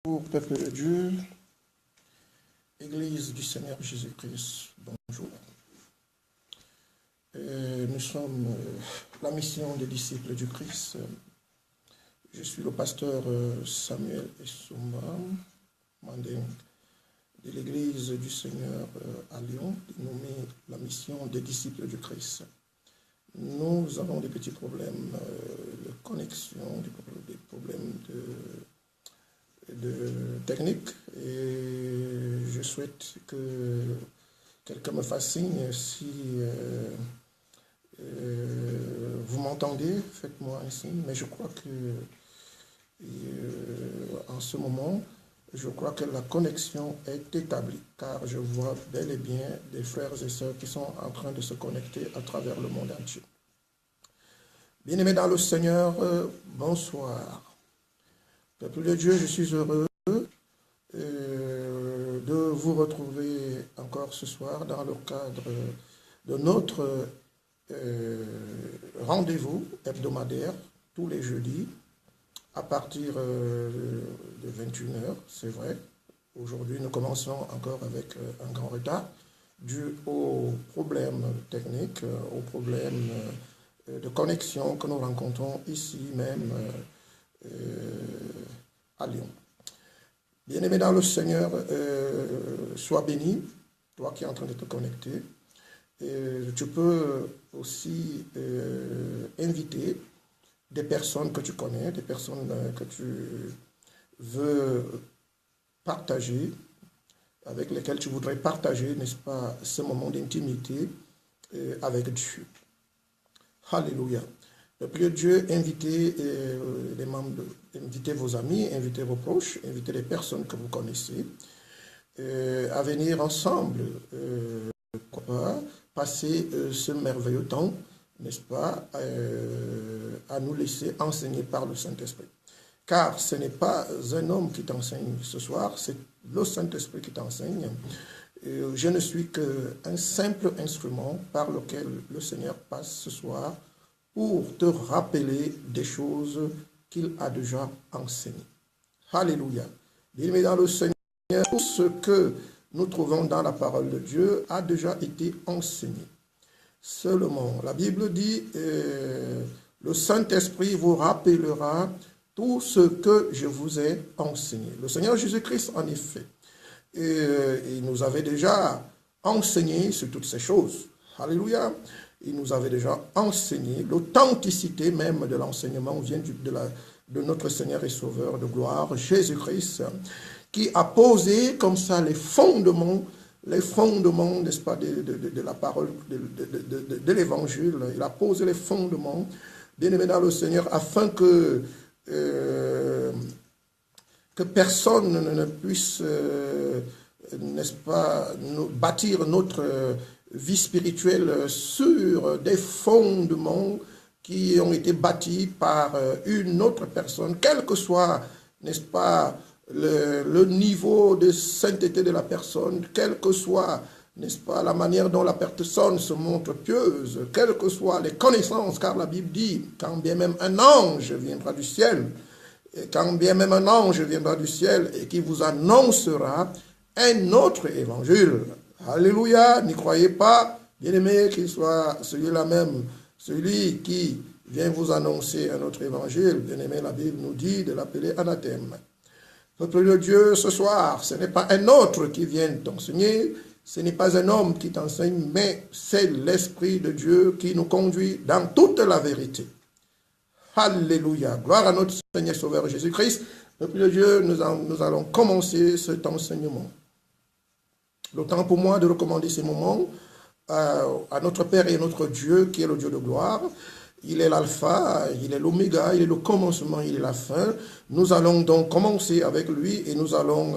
Peuple de Dieu, Église du Seigneur Jésus-Christ, bonjour. Nous sommes la mission des disciples du Christ. Je suis le pasteur Samuel Essoumba, mandé de l'Église du Seigneur à Lyon, nommé la mission des disciples du Christ. Nous avons des petits problèmes de connexion, des problèmes de technique, et je souhaite que quelqu'un me fasse signe si vous m'entendez, faites-moi un signe, mais je crois que en ce moment, je crois que la connexion est établie, car je vois bel et bien des frères et sœurs qui sont en train de se connecter à travers le monde entier. Bien-aimés dans le Seigneur, bonsoir. Peuple de Dieu, je suis heureux de vous retrouver encore ce soir dans le cadre de notre rendez-vous hebdomadaire tous les jeudis à partir de 21h, c'est vrai. Aujourd'hui, nous commençons encore avec un grand retard dû aux problèmes techniques, aux problèmes de connexion que nous rencontrons ici même à Lyon. Bien-aimé dans le Seigneur, sois béni, toi qui es en train de te connecter. Tu peux aussi inviter des personnes que tu connais, des personnes que tu veux partager, avec lesquelles tu voudrais partager, n'est-ce pas, ce moment d'intimité avec Dieu. Alléluia. Peuple de Dieu, invitez les membres, invitez vos amis, invitez vos proches, invitez les personnes que vous connaissez à venir ensemble passer ce merveilleux temps, n'est-ce pas, à nous laisser enseigner par le Saint-Esprit. Car ce n'est pas un homme qui t'enseigne ce soir, c'est le Saint-Esprit qui t'enseigne. Je ne suis qu'un simple instrument par lequel le Seigneur passe ce soir pour te rappeler des choses qu'il a déjà enseignées. Alléluia. Bien-aimés dans le Seigneur, tout ce que nous trouvons dans la parole de Dieu a déjà été enseigné. Seulement, la Bible dit, le Saint-Esprit vous rappellera tout ce que je vous ai enseigné. Le Seigneur Jésus-Christ, en effet, il nous avait déjà enseigné sur toutes ces choses. Alléluia. Il nous avait déjà enseigné. L'authenticité même de l'enseignement vient de notre Seigneur et Sauveur de gloire, Jésus-Christ, qui a posé comme ça les fondements, n'est-ce pas, de la parole, de l'évangile. Il a posé les fondements, bien-aimés dans le Seigneur, afin que personne ne puisse, n'est-ce pas, bâtir notre vie spirituelle sur des fondements qui ont été bâtis par une autre personne, quel que soit, n'est-ce pas, le niveau de sainteté de la personne, quelle que soit, n'est-ce pas, la manière dont la personne se montre pieuse, quelles que soient les connaissances, car la Bible dit, quand bien même un ange viendra du ciel, et quand bien même un ange viendra du ciel et qui vous annoncera un autre évangile. Alléluia, n'y croyez pas, bien-aimé, qu'il soit celui-là même, celui qui vient vous annoncer un autre évangile. Bien-aimé, la Bible nous dit de l'appeler anathème. Peuple de Dieu, ce soir, ce n'est pas un autre qui vient t'enseigner, ce n'est pas un homme qui t'enseigne, mais c'est l'Esprit de Dieu qui nous conduit dans toute la vérité. Alléluia, gloire à notre Seigneur Sauveur Jésus-Christ. Peuple de Dieu, nous allons commencer cet enseignement. Le temps pour moi de recommander ces moments à notre Père et notre Dieu, qui est le Dieu de gloire. Il est l'alpha, il est l'oméga, il est le commencement, il est la fin. Nous allons donc commencer avec lui et nous allons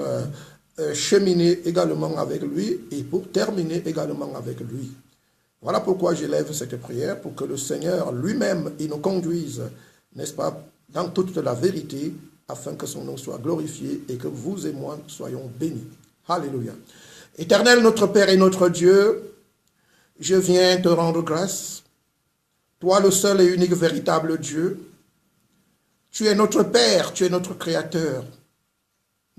cheminer également avec lui et pour terminer également avec lui. Voilà pourquoi j'élève cette prière, pour que le Seigneur lui-même, il nous conduise, n'est-ce pas, dans toute la vérité, afin que son nom soit glorifié et que vous et moi soyons bénis. Alléluia. Éternel, notre Père et notre Dieu, je viens te rendre grâce. Toi, le seul et unique véritable Dieu, tu es notre Père, tu es notre Créateur.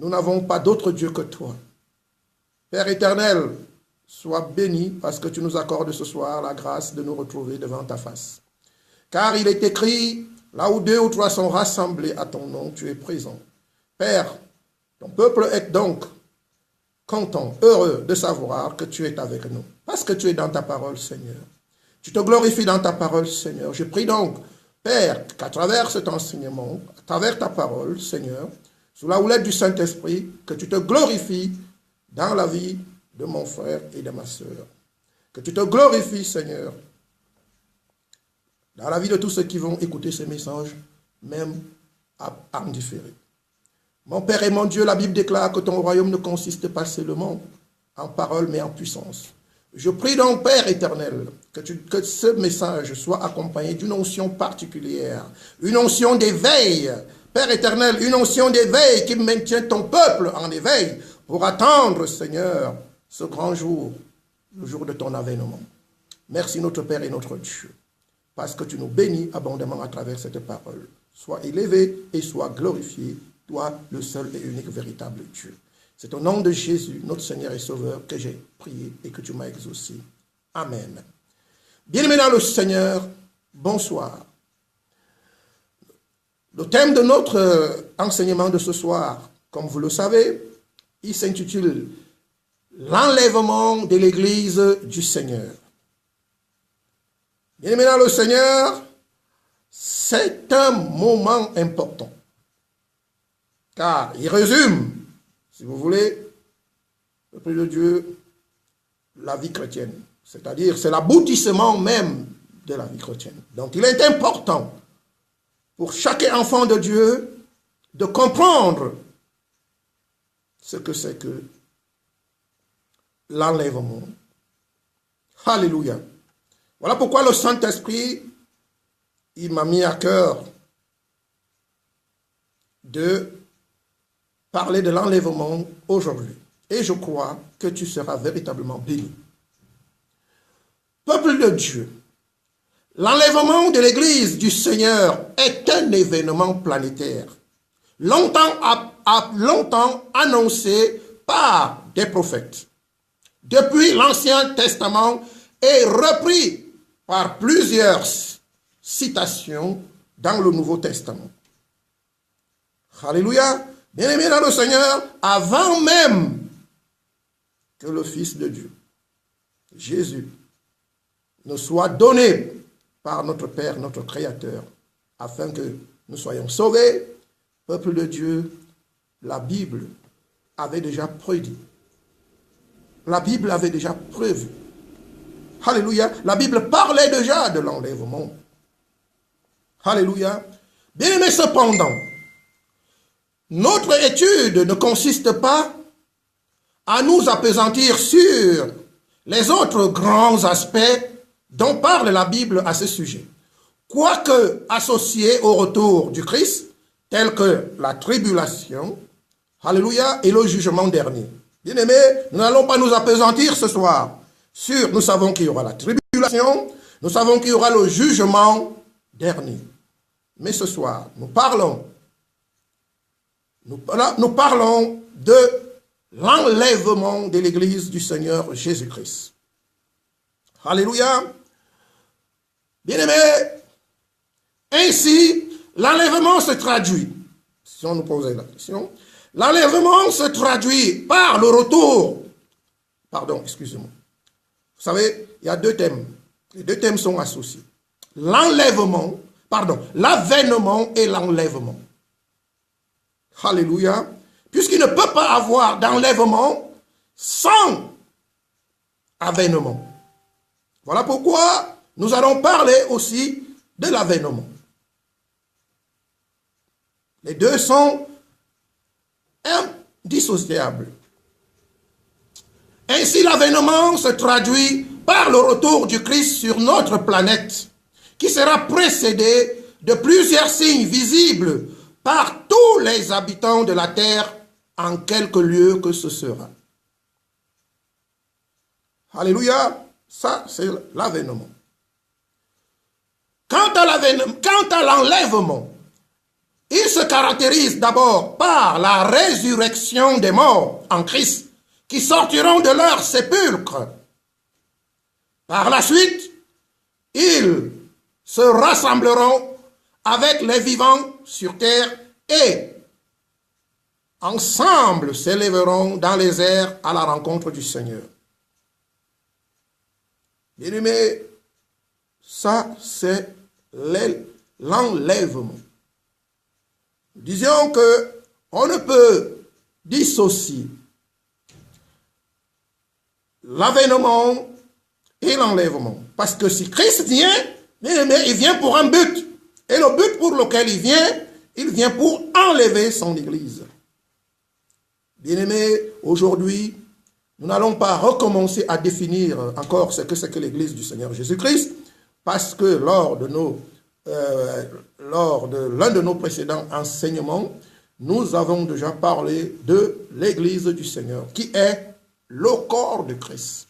Nous n'avons pas d'autre Dieu que toi. Père éternel, sois béni parce que tu nous accordes ce soir la grâce de nous retrouver devant ta face. Car il est écrit, là où 2 ou 3 sont rassemblés à ton nom, tu es présent. Père, ton peuple est donc content, heureux de savoir que tu es avec nous. Parce que tu es dans ta parole, Seigneur. Tu te glorifies dans ta parole, Seigneur. Je prie donc, Père, qu'à travers cet enseignement, à travers ta parole, Seigneur, sous la houlette du Saint-Esprit, que tu te glorifies dans la vie de mon frère et de ma sœur. Que tu te glorifies, Seigneur, dans la vie de tous ceux qui vont écouter ces messages, même en différé. Mon Père et mon Dieu, la Bible déclare que ton royaume ne consiste pas seulement en parole, mais en puissance. Je prie donc, Père éternel, que ce message soit accompagné d'une onction particulière, une onction d'éveil. Père éternel, une onction d'éveil qui maintient ton peuple en éveil pour attendre, Seigneur, ce grand jour, le jour de ton avènement. Merci notre Père et notre Dieu, parce que tu nous bénis abondamment à travers cette parole. Sois élevé et sois glorifié, toi le seul et unique véritable Dieu. C'est au nom de Jésus, notre Seigneur et Sauveur, que j'ai prié et que tu m'as exaucé. Amen. Bien-aimés dans le Seigneur, bonsoir. Le thème de notre enseignement de ce soir, comme vous le savez, il s'intitule « L'enlèvement de l'Église du Seigneur ». Bien-aimés dans le Seigneur, c'est un moment important, car il résume, si vous voulez, le peuple de Dieu, la vie chrétienne. C'est-à-dire, c'est l'aboutissement même de la vie chrétienne. Donc, il est important pour chaque enfant de Dieu de comprendre ce que c'est que l'enlèvement. Alléluia. Voilà pourquoi le Saint-Esprit, il m'a mis à cœur de parler de l'enlèvement aujourd'hui. Et je crois que tu seras véritablement béni. Peuple de Dieu, l'enlèvement de l'Église du Seigneur est un événement planétaire, longtemps annoncé par des prophètes. Depuis l'Ancien Testament et repris par plusieurs citations dans le Nouveau Testament. Alléluia. Bien-aimés dans le Seigneur, avant même que le Fils de Dieu, Jésus, ne soit donné par notre Père, notre Créateur, afin que nous soyons sauvés, peuple de Dieu, la Bible avait déjà prédit. La Bible avait déjà prévu. Alléluia. La Bible parlait déjà de l'enlèvement. Alléluia. Bien-aimés, cependant, notre étude ne consiste pas à nous appesantir sur les autres grands aspects dont parle la Bible à ce sujet, quoique associés au retour du Christ, tels que la tribulation, alléluia, et le jugement dernier. Bien-aimés, nous n'allons pas nous appesantir ce soir sur, nous savons qu'il y aura la tribulation, nous savons qu'il y aura le jugement dernier. Mais ce soir, nous parlons de l'enlèvement de l'Église du Seigneur Jésus-Christ. Alléluia. Bien-aimés, ainsi, l'enlèvement se traduit, si on nous posait la question, l'enlèvement se traduit par le retour. Pardon, excusez-moi. Vous savez, il y a deux thèmes. Les deux thèmes sont associés. L'avènement et l'enlèvement. Alléluia. Puisqu'il ne peut pas avoir d'enlèvement sans avènement. Voilà pourquoi nous allons parler aussi de l'avènement. Les deux sont indissociables. Ainsi, l'avènement se traduit par le retour du Christ sur notre planète, qui sera précédé de plusieurs signes visibles par tous les habitants de la terre en quelque lieu que ce sera. Alléluia, ça c'est l'avènement. Quant à l'enlèvement, Il se caractérise d'abord par la résurrection des morts en Christ, qui sortiront de leur sépulcre. Par la suite, ils se rassembleront avec les vivants sur terre et ensemble s'élèveront dans les airs à la rencontre du Seigneur. Bien-aimés, ça c'est l'enlèvement. Nous disions qu'on ne peut dissocier l'avènement et l'enlèvement. Parce que si Christ vient, bien-aimé, il vient pour un but. Et le but pour lequel il vient pour enlever son Église. Bien-aimés, aujourd'hui, nous n'allons pas recommencer à définir encore ce que c'est que l'Église du Seigneur Jésus-Christ, parce que lors de l'un de nos précédents enseignements, nous avons déjà parlé de l'Église du Seigneur, qui est le corps de Christ.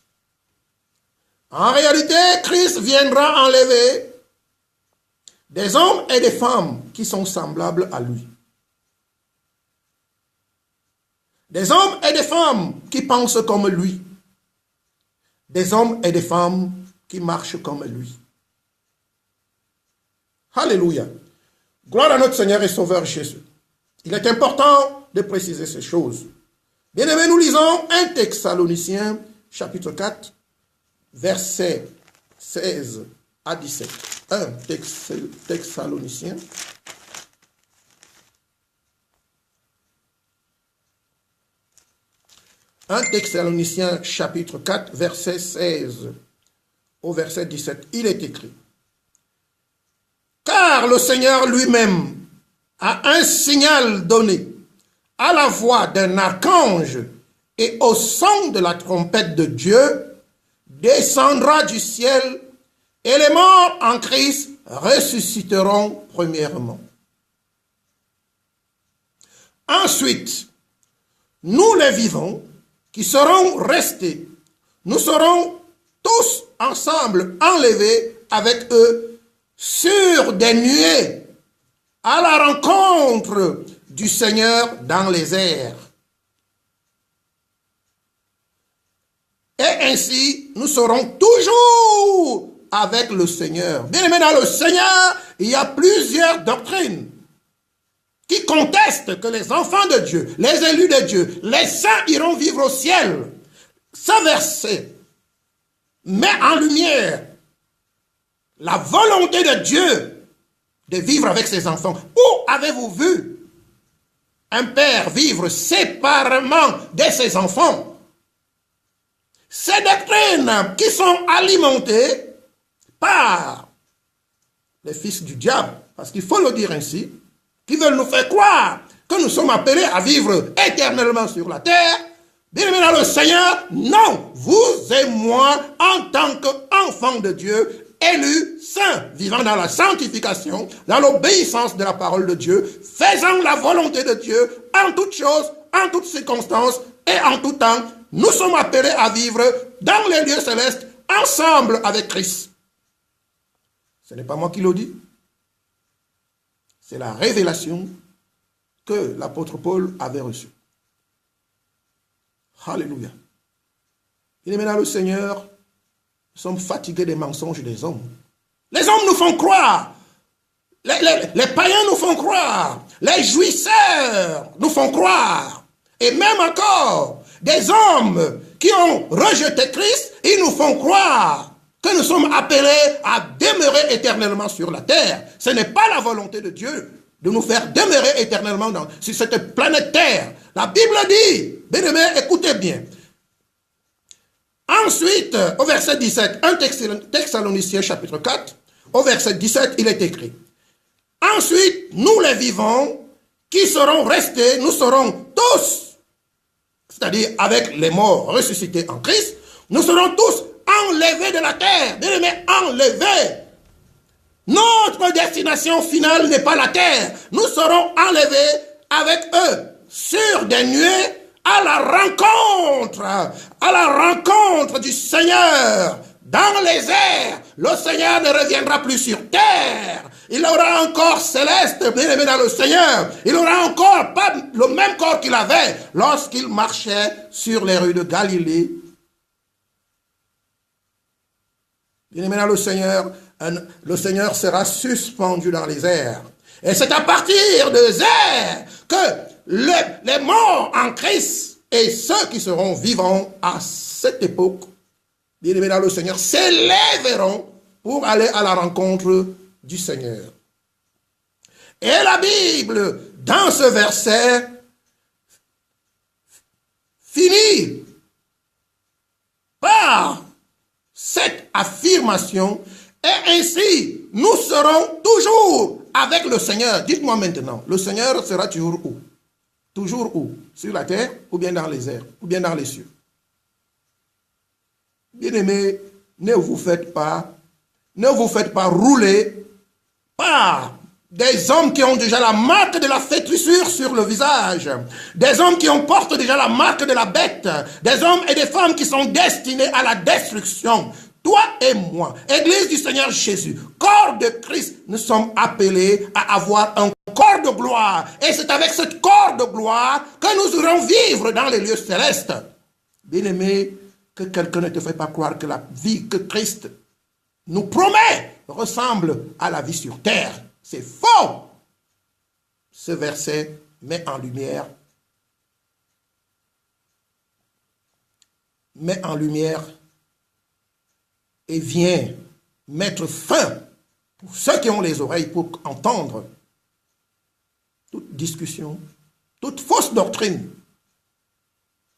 En réalité, Christ viendra enlever des hommes et des femmes qui sont semblables à lui. Des hommes et des femmes qui pensent comme lui. Des hommes et des femmes qui marchent comme lui. Alléluia. Gloire à notre Seigneur et Sauveur Jésus. Il est important de préciser ces choses. Bien-aimés, nous lisons 1 Thessaloniciens, chapitre 4, versets 16 à 17. 1 Thessaloniciens. Un Thessaloniciens chapitre 4, verset 16 au verset 17, il est écrit: Car le Seigneur lui-même a un signal donné à la voix d'un archange et au son de la trompette de Dieu, descendra du ciel et les morts en Christ ressusciteront premièrement. Ensuite, nous les vivants, qui seront restés, nous serons tous ensemble enlevés avec eux sur des nuées à la rencontre du Seigneur dans les airs. Et ainsi, nous serons toujours avec le Seigneur. Bien aimé, dans le Seigneur, il y a plusieurs doctrines qui contestent que les enfants de Dieu, les élus de Dieu, les saints iront vivre au ciel. Ce verset met en lumière la volonté de Dieu de vivre avec ses enfants. Où avez-vous vu un père vivre séparément de ses enfants? Ces doctrines qui sont alimentées par les fils du diable, parce qu'il faut le dire ainsi, qui veulent nous faire croire que nous sommes appelés à vivre éternellement sur la terre. Bien-aimés dans le Seigneur, non, vous et moi, en tant qu'enfants de Dieu, élus, saints, vivant dans la sanctification, dans l'obéissance de la parole de Dieu, faisant la volonté de Dieu en toutes choses, en toutes circonstances et en tout temps, nous sommes appelés à vivre dans les lieux célestes, ensemble avec Christ. Ce n'est pas moi qui le dis. C'est la révélation que l'apôtre Paul avait reçue. Alléluia. Bien-aimés dans le Seigneur, nous sommes fatigués des mensonges des hommes. Les hommes nous font croire. Les païens nous font croire. Les jouisseurs nous font croire. Et même encore, des hommes qui ont rejeté Christ, ils nous font croire que nous sommes appelés à demeurer éternellement sur la terre. Ce n'est pas la volonté de Dieu de nous faire demeurer éternellement sur cette planète Terre. La Bible dit, bien-aimés, écoutez bien. Ensuite, au verset 17, 1 Thessaloniciens chapitre 4, au verset 17, il est écrit: Ensuite, nous les vivants qui serons restés, nous serons tous, c'est-à-dire avec les morts ressuscités en Christ, nous serons tous enlevés de la terre. Bien-aimés, enlevés. Notre destination finale n'est pas la terre. Nous serons enlevés avec eux sur des nuées à la rencontre du Seigneur dans les airs. Le Seigneur ne reviendra plus sur terre. Il aura un corps céleste, bien aimé dans le Seigneur. Il aura encore pas le même corps qu'il avait lorsqu'il marchait sur les rues de Galilée. Bien aimé dans le Seigneur sera suspendu dans les airs. Et c'est à partir des airs que les morts en Christ et ceux qui seront vivants à cette époque, bien aimé dans le Seigneur, s'élèveront pour aller à la rencontre du Seigneur. Et la Bible, dans ce verset, finit par cette affirmation, et ainsi, nous serons toujours avec le Seigneur. Dites-moi maintenant, le Seigneur sera toujours où? Toujours où? Sur la terre, ou bien dans les airs, ou bien dans les cieux? Bien-aimés, ne vous faites pas rouler par des hommes qui ont déjà la marque de la flétrissure sur le visage, des hommes qui portent déjà la marque de la bête, des hommes et des femmes qui sont destinés à la destruction. Toi et moi, Église du Seigneur Jésus, corps de Christ, nous sommes appelés à avoir un corps de gloire. Et c'est avec ce corps de gloire que nous irons vivre dans les lieux célestes. Bien-aimé, que quelqu'un ne te fait pas croire que la vie que Christ nous promet ressemble à la vie sur terre. C'est faux. Ce verset met en lumière et vient mettre fin, pour ceux qui ont les oreilles pour entendre, toute discussion, toute fausse doctrine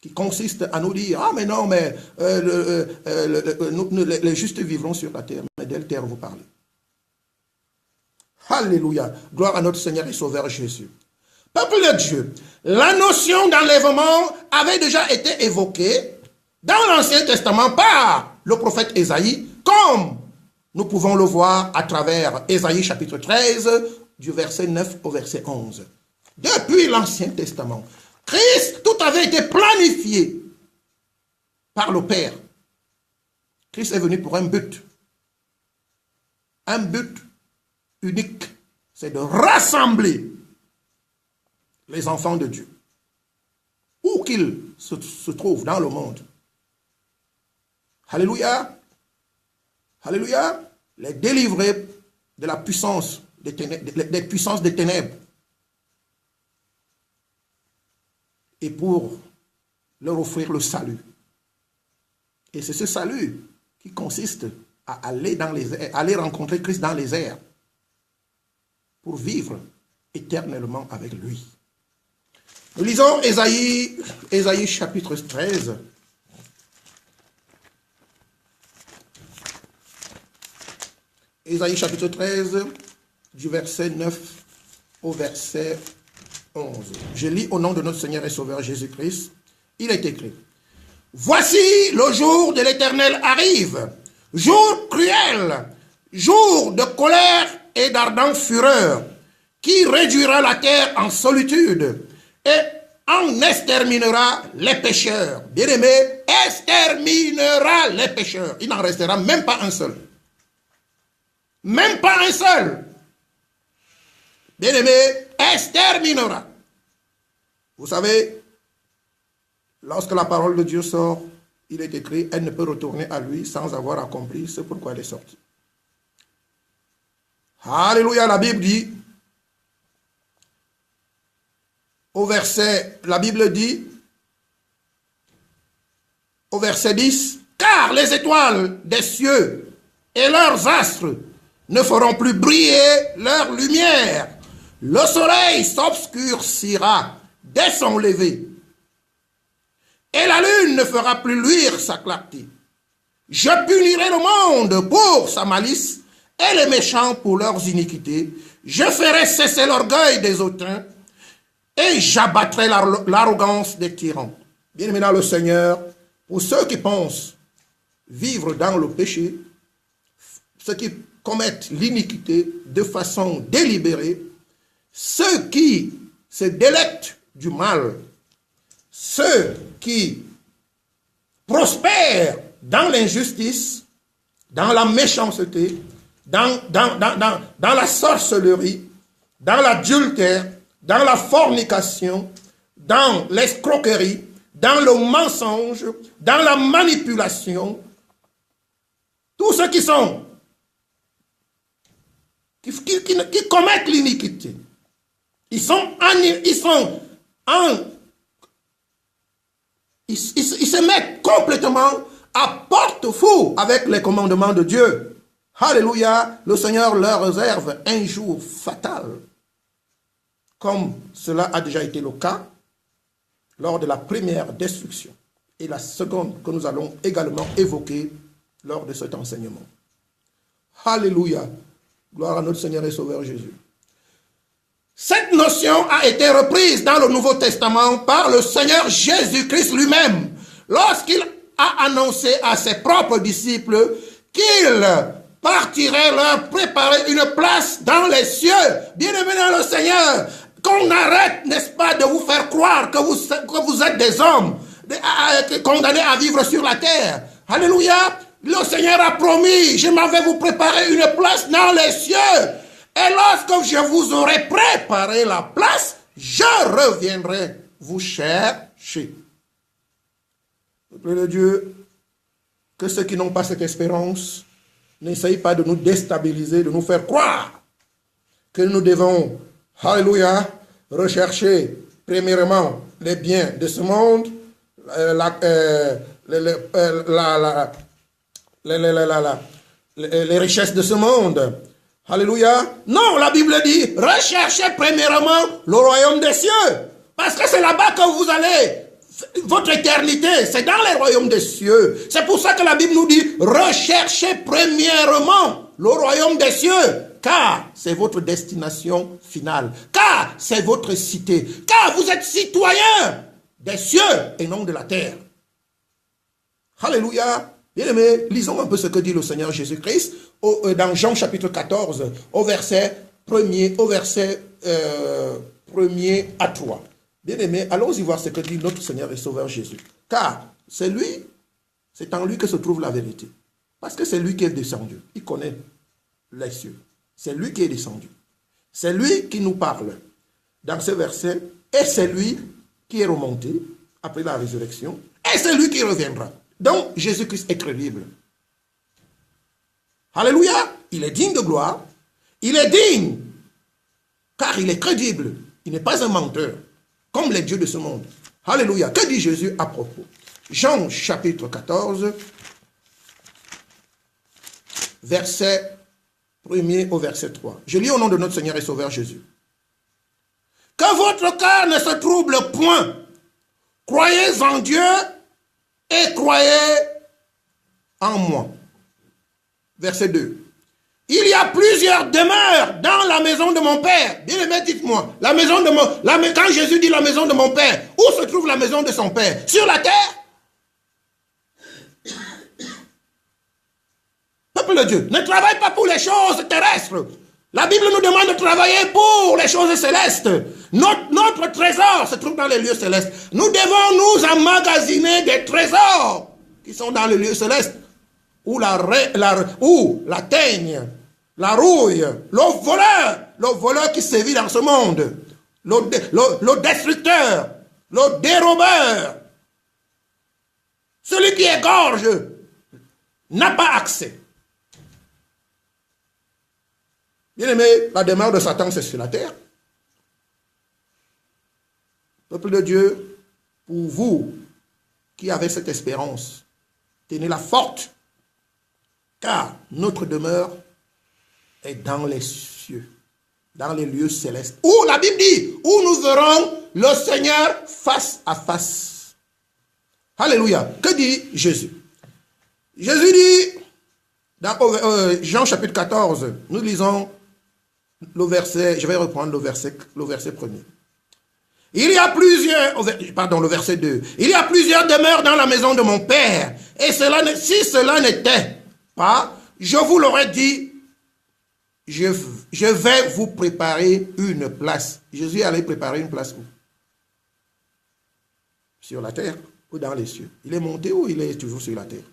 qui consiste à nous dire « Ah mais non, mais les justes vivront sur la terre. » Mais quelle terre vous parlez? Alléluia. Gloire à notre Seigneur et Sauveur Jésus. Peuple de Dieu, la notion d'enlèvement avait déjà été évoquée dans l'Ancien Testament par le prophète Ésaïe, comme nous pouvons le voir à travers Ésaïe chapitre 13, du verset 9 au verset 11. Depuis l'Ancien Testament, Christ, tout avait été planifié par le Père. Christ est venu pour un but unique, c'est de rassembler les enfants de Dieu, où qu'ils se trouvent dans le monde. Alléluia, alléluia, les délivrer de la puissance des puissances des ténèbres, et pour leur offrir le salut. Et c'est ce salut qui consiste à aller dans les airs, aller rencontrer Christ dans les airs, pour vivre éternellement avec lui. Nous lisons Ésaïe chapitre 13. Ésaïe chapitre 13, du verset 9 au verset 11. Je lis au nom de notre Seigneur et Sauveur Jésus-Christ. Il est écrit: Voici le jour de l'Éternel arrive, jour cruel, jour de colère et d'ardente fureur, qui réduira la terre en solitude et en exterminera les pécheurs. Bien-aimé, exterminera les pécheurs. Il n'en restera même pas un seul. Même pas un seul. Bien-aimé, exterminera. Vous savez, lorsque la parole de Dieu sort, il est écrit, elle ne peut retourner à lui sans avoir accompli ce pourquoi elle est sortie. Alléluia, la Bible dit, la Bible dit, au verset 10, car les étoiles des cieux et leurs astres ne feront plus briller leur lumière. Le soleil s'obscurcira dès son lever, et la lune ne fera plus luire sa clarté. Je punirai le monde pour sa malice et les méchants pour leurs iniquités. Je ferai cesser l'orgueil des hautains et j'abattrai l'arrogance des tyrans. Bien-aimés dans le Seigneur, pour ceux qui pensent vivre dans le péché, ceux qui commettent l'iniquité de façon délibérée, ceux qui se délectent du mal, ceux qui prospèrent dans l'injustice, dans la méchanceté, dans la sorcellerie, dans l'adultère, dans la fornication, dans l'escroquerie, dans le mensonge, dans la manipulation, tous ceux qui commettent l'iniquité, ils se mettent complètement à porte-fou avec les commandements de Dieu. Alléluia, le Seigneur leur réserve un jour fatal, comme cela a déjà été le cas lors de la première destruction et la seconde que nous allons également évoquer lors de cet enseignement. Alléluia, gloire à notre Seigneur et Sauveur Jésus. Cette notion a été reprise dans le Nouveau Testament par le Seigneur Jésus-Christ lui-même, lorsqu'il a annoncé à ses propres disciples qu'il partirait leur préparer une place dans les cieux. Bien-aimés dans le Seigneur, qu'on arrête, n'est-ce pas, de vous faire croire que vous êtes des hommes condamnés à vivre sur la terre. Alléluia. Le Seigneur a promis, je m'en vais vous préparer une place dans les cieux. Et lorsque je vous aurai préparé la place, je reviendrai vous chercher. Peuple de Dieu, que ceux qui n'ont pas cette espérance n'essayent pas de nous déstabiliser, de nous faire croire que nous devons, alléluia, rechercher premièrement les biens de ce monde, les richesses de ce monde. Alléluia. Non, la Bible dit, recherchez premièrement le royaume des cieux. Parce que c'est là-bas que vous allez. Votre éternité, c'est dans les royaumes des cieux. C'est pour ça que la Bible nous dit, recherchez premièrement le royaume des cieux. Car c'est votre destination finale. Car c'est votre cité. Car vous êtes citoyens des cieux et non de la terre. Alléluia. Bien-aimés, lisons un peu ce que dit le Seigneur Jésus-Christ dans Jean chapitre 14, au verset 1er, à 3. Bien-aimés, allons-y voir ce que dit notre Seigneur et Sauveur Jésus. Car c'est en lui que se trouve la vérité. Parce que c'est lui qui est descendu. Il connaît les cieux. C'est lui qui est descendu. C'est lui qui nous parle dans ce verset. Et c'est lui qui est remonté après la résurrection. Et c'est lui qui reviendra. Donc, Jésus-Christ est crédible. Alléluia. Il est digne de gloire. Il est digne. Car il est crédible. Il n'est pas un menteur. Comme les dieux de ce monde. Alléluia. Que dit Jésus à propos? Jean chapitre 14, verset 1er au verset 3. Je lis au nom de notre Seigneur et Sauveur Jésus. Que votre cœur ne se trouble point. Croyez en Dieu et croyez en moi. Verset 2. Il y a plusieurs demeures dans la maison de mon Père. Bien-aimé, dites-moi, quand Jésus dit la maison de mon Père, où se trouve la maison de son Père? Sur la terre? Peuple de Dieu, ne travaille pas pour les choses terrestres. La Bible nous demande de travailler pour les choses célestes. Notre trésor se trouve dans les lieux célestes. Nous devons nous emmagasiner des trésors qui sont dans les lieux célestes. Où la teigne, la rouille, le voleur qui sévit dans ce monde, le destructeur, le dérobeur, celui qui égorge, n'a pas accès. Bien aimé, la demeure de Satan, c'est sur la terre. Peuple de Dieu, pour vous qui avez cette espérance, tenez-la forte. Car notre demeure est dans les cieux, dans les lieux célestes. Où la Bible dit, où nous verrons le Seigneur face à face. Alléluia. Que dit Jésus? Jésus dit, dans Jean chapitre 14, nous lisons le verset, je vais reprendre le verset premier. Il y a plusieurs, le verset 2. Il y a plusieurs demeures dans la maison de mon Père. Et si cela n'était pas, je vous l'aurais dit, je vais vous préparer une place. Jésus allait préparer une place où? Sur la terre ou dans les cieux? Il est monté ou il est toujours sur la terre?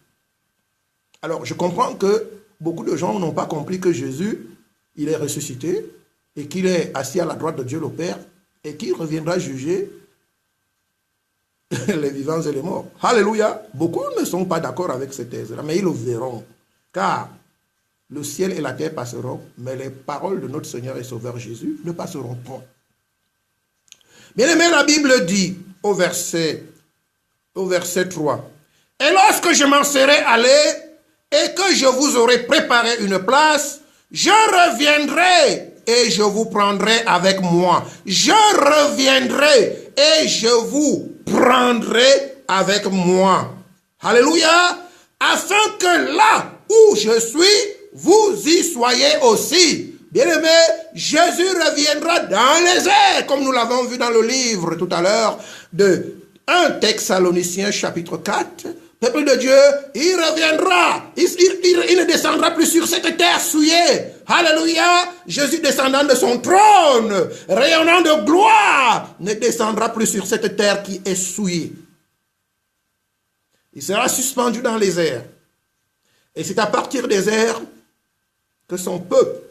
Alors, je comprends que beaucoup de gens n'ont pas compris que Jésus, il est ressuscité et qu'il est assis à la droite de Dieu le Père et qu'il reviendra juger les vivants et les morts. Alléluia. Beaucoup ne sont pas d'accord avec cette thèse-là, mais ils le verront. Car le ciel et la terre passeront, mais les paroles de notre Seigneur et Sauveur Jésus ne passeront point. Bien-aimé, la Bible dit au verset 3, « Et lorsque je m'en serai allé et que je vous aurai préparé une place, je reviendrai et je vous prendrai avec moi. Je reviendrai et je vous prendrai avec moi. » Alléluia. Afin que là où je suis, vous y soyez aussi. Bien-aimé, Jésus reviendra dans les airs, comme nous l'avons vu dans le livre tout à l'heure de 1 Thessaloniciens chapitre 4. Peuple de Dieu, il reviendra. Il ne descendra plus sur cette terre souillée. Alléluia. Jésus descendant de son trône, rayonnant de gloire, ne descendra plus sur cette terre qui est souillée. Il sera suspendu dans les airs. Et c'est à partir des airs que son peuple,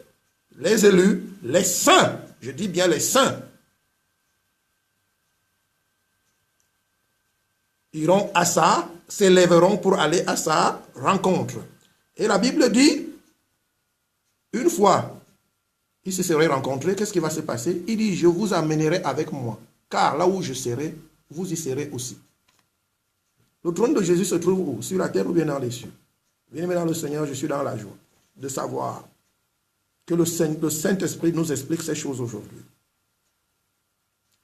les élus, les saints, je dis bien les saints, iront à ça, s'élèveront pour aller à sa rencontre. Et la Bible dit, une fois ils se seraient rencontrés, qu'est-ce qui va se passer? Il dit, je vous amènerai avec moi, car là où je serai, vous y serez aussi. Le trône de Jésus se trouve où? Sur la terre ou bien dans les cieux? Bien-aimé dans le Seigneur, je suis dans la joie de savoir que le Saint-Esprit nous explique ces choses aujourd'hui.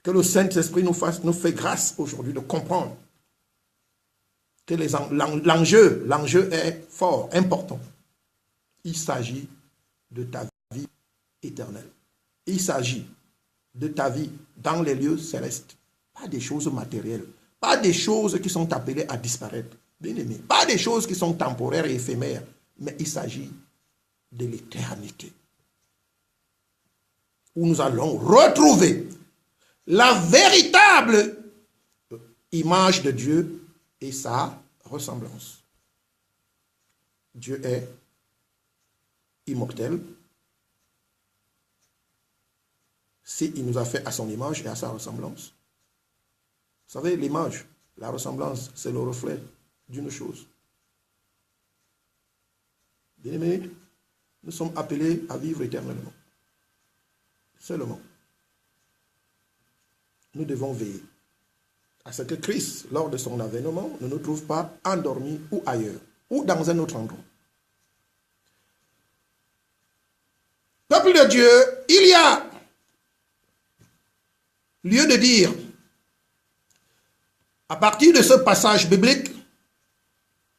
Que le Saint-Esprit nous fait grâce aujourd'hui de comprendre que l'enjeu est fort, important. Il s'agit de ta vie éternelle. Il s'agit de ta vie dans les lieux célestes. Pas des choses matérielles. Pas des choses qui sont appelées à disparaître. Bien aimé. Pas des choses qui sont temporaires et éphémères. Mais il s'agit de l'éternité. Où nous allons retrouver la véritable image de Dieu et sa ressemblance. Dieu est immortel. S'il nous a fait à son image et à sa ressemblance. Vous savez, l'image, la ressemblance, c'est le reflet d'une chose. Bien-aimés, nous sommes appelés à vivre éternellement. Seulement, nous devons veiller à ce que Christ, lors de son avènement, ne nous trouve pas endormis ou ailleurs, ou dans un autre endroit. Peuple de Dieu, il y a lieu de dire, à partir de ce passage biblique,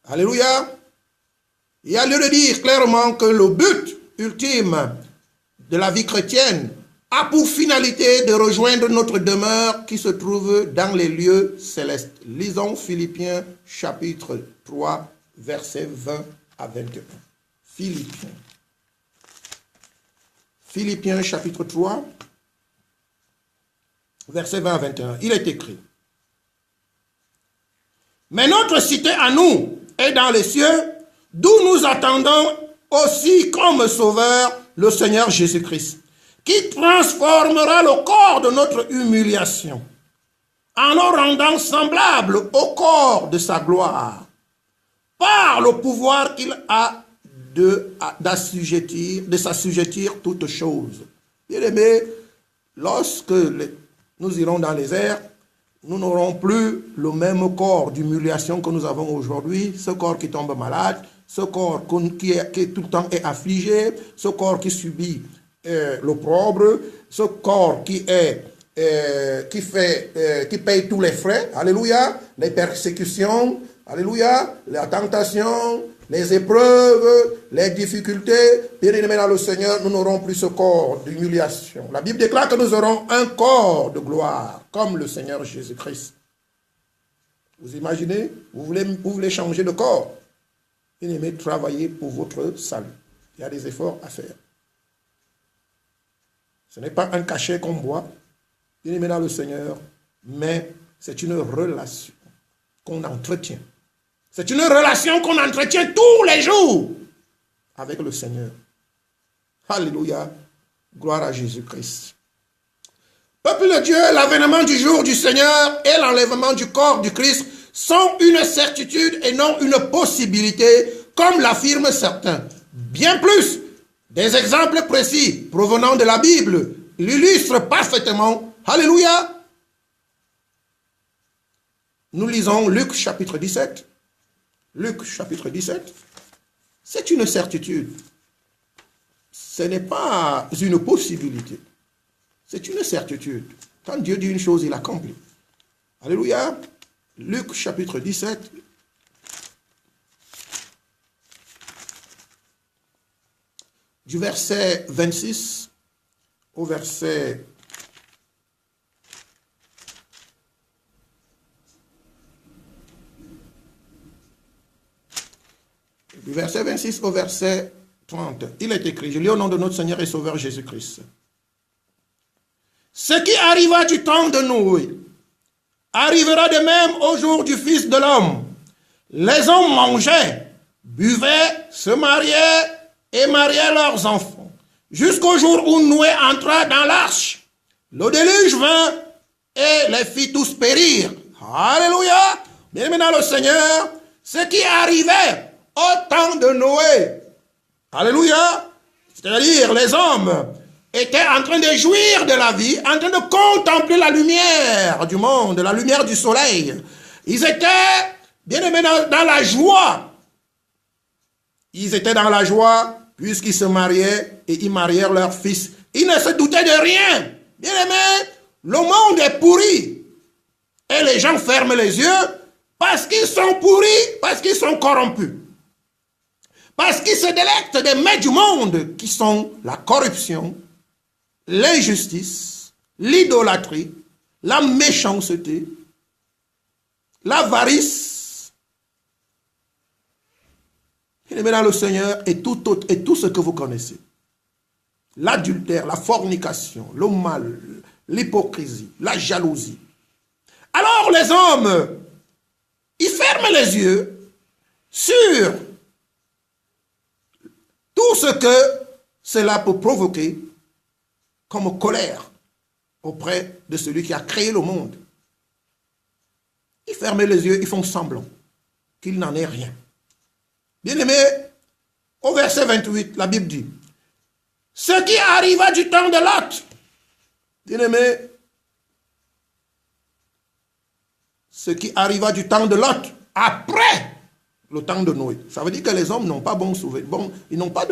alléluia, il y a lieu de dire clairement que le but ultime de la vie chrétienne a pour finalité de rejoindre notre demeure qui se trouve dans les lieux célestes. Lisons Philippiens chapitre 3, versets 20 à 21. Philippiens chapitre 3, versets 20 à 21. Il est écrit: mais notre cité à nous est dans les cieux, d'où nous attendons aussi comme sauveur le Seigneur Jésus-Christ, qui transformera le corps de notre humiliation en le rendant semblable au corps de sa gloire, par le pouvoir qu'il a s'assujettir toutes choses. Bien-aimés, lorsque nous irons dans les airs, nous n'aurons plus le même corps d'humiliation que nous avons aujourd'hui, ce corps qui tombe malade, ce corps qui tout le temps est affligé, ce corps qui subit l'opprobre, ce corps qui paye tous les frais, alléluia, les persécutions, alléluia, la tentation, les épreuves, les difficultés. Bien-aimés dans le Seigneur, nous n'aurons plus ce corps d'humiliation. La Bible déclare que nous aurons un corps de gloire, comme le Seigneur Jésus-Christ. Vous imaginez, vous voulez changer de corps. Bien-aimés, travaillez pour votre salut. Il y a des efforts à faire. Ce n'est pas un cachet qu'on boit, bien-aimés dans le Seigneur, mais c'est une relation qu'on entretient. C'est une relation qu'on entretient tous les jours avec le Seigneur. Alléluia. Gloire à Jésus-Christ. Peuple de Dieu, l'avènement du jour du Seigneur et l'enlèvement du corps du Christ sont une certitude et non une possibilité, comme l'affirment certains. Bien plus, des exemples précis provenant de la Bible l'illustrent parfaitement. Alléluia. Nous lisons Luc chapitre 17. Luc chapitre 17. C'est une certitude. Ce n'est pas une possibilité. C'est une certitude. Quand Dieu dit une chose, il accomplit. Alléluia. Luc chapitre 17. Du verset 26 au verset du verset 26 au verset 30. Il est écrit, je lis au nom de notre Seigneur et Sauveur Jésus-Christ. Ce qui arriva du temps de Noé arrivera de même au jour du Fils de l'homme. Les hommes mangeaient, buvaient, se mariaient et mariaient leurs enfants, jusqu'au jour où Noé entra dans l'arche. Le déluge vint et les fit tous périr. Alléluia. Bien maintenant le Seigneur, ce qui arrivait au temps de Noé. Alléluia. C'est-à-dire les hommes étaient en train de jouir de la vie, en train de contempler la lumière du monde, la lumière du soleil. Ils étaient, bien aimés, dans la joie. Ils étaient dans la joie puisqu'ils se mariaient et ils marièrent leurs fils. Ils ne se doutaient de rien. Bien aimés, le monde est pourri. Et les gens ferment les yeux parce qu'ils sont pourris, parce qu'ils sont corrompus. Parce qu'ils se délectent des mets du monde qui sont la corruption, l'injustice, l'idolâtrie, la méchanceté, l'avarice. Il est maintenant le Seigneur et tout ce que vous connaissez. L'adultère, la fornication, le mal, l'hypocrisie, la jalousie. Alors les hommes, ils ferment les yeux sur tout ce que cela peut provoquer comme colère auprès de celui qui a créé le monde. Ils ferment les yeux, ils font semblant qu'il n'en est rien. Bien aimé, au verset 28, la Bible dit, ce qui arriva du temps de Lot, bien aimé, ce qui arriva du temps de Lot, après le temps de Noé. Ça veut dire que les hommes n'ont pas bon souvenir. Ils n'ont pas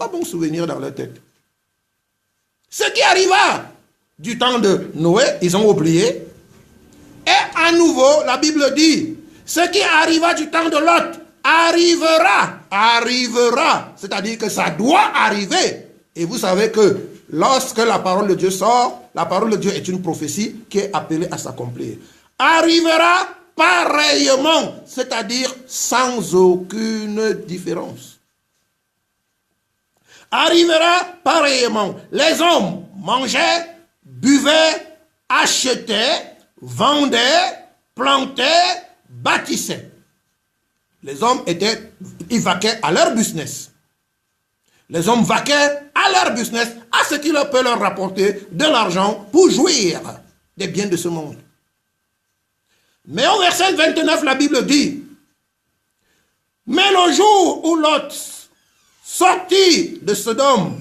bon souvenir dans leur tête. Ce qui arriva du temps de Noé, ils ont oublié. Et à nouveau, la Bible dit, ce qui arriva du temps de Lot arrivera. C'est-à-dire que ça doit arriver. Et vous savez que lorsque la parole de Dieu sort, la parole de Dieu est une prophétie qui est appelée à s'accomplir. Arrivera pareillement, c'est-à-dire sans aucune différence. Arrivera pareillement. Les hommes mangeaient, buvaient, achetaient, vendaient, plantaient, bâtissaient. Les hommes ils vaquaient à leur business. Les hommes vaquaient à leur business, à ce qui peut leur rapporter de l'argent pour jouir des biens de ce monde. Mais au verset 29, la Bible dit, mais le jour où Lot sortit de Sodome,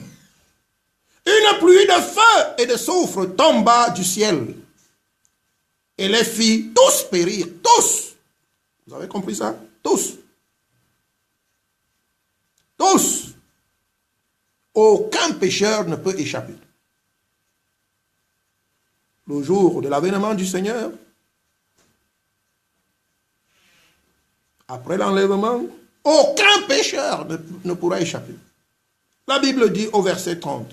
une pluie de feu et de soufre tomba du ciel et les fit tous périr, tous. Vous avez compris ça? Tous. Tous. Aucun pécheur ne peut échapper. Le jour de l'avènement du Seigneur, après l'enlèvement, aucun pécheur ne pourra échapper. La Bible dit au verset 30,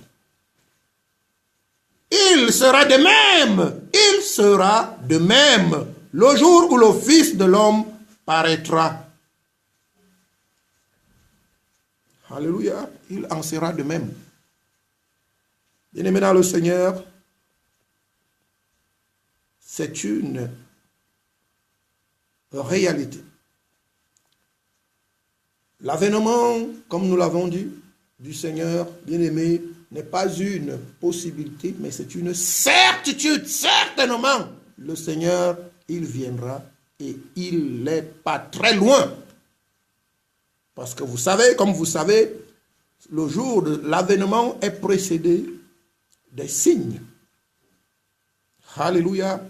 il sera de même le jour où le Fils de l'homme paraîtra. Alléluia, il en sera de même. Bien-aimé dans le Seigneur, c'est une réalité. L'avènement, comme nous l'avons dit, du Seigneur bien-aimé, n'est pas une possibilité, mais c'est une certitude. Certainement, le Seigneur, il viendra et il n'est pas très loin. Parce que vous savez, comme vous savez, le jour de l'avènement est précédé des signes. Alléluia.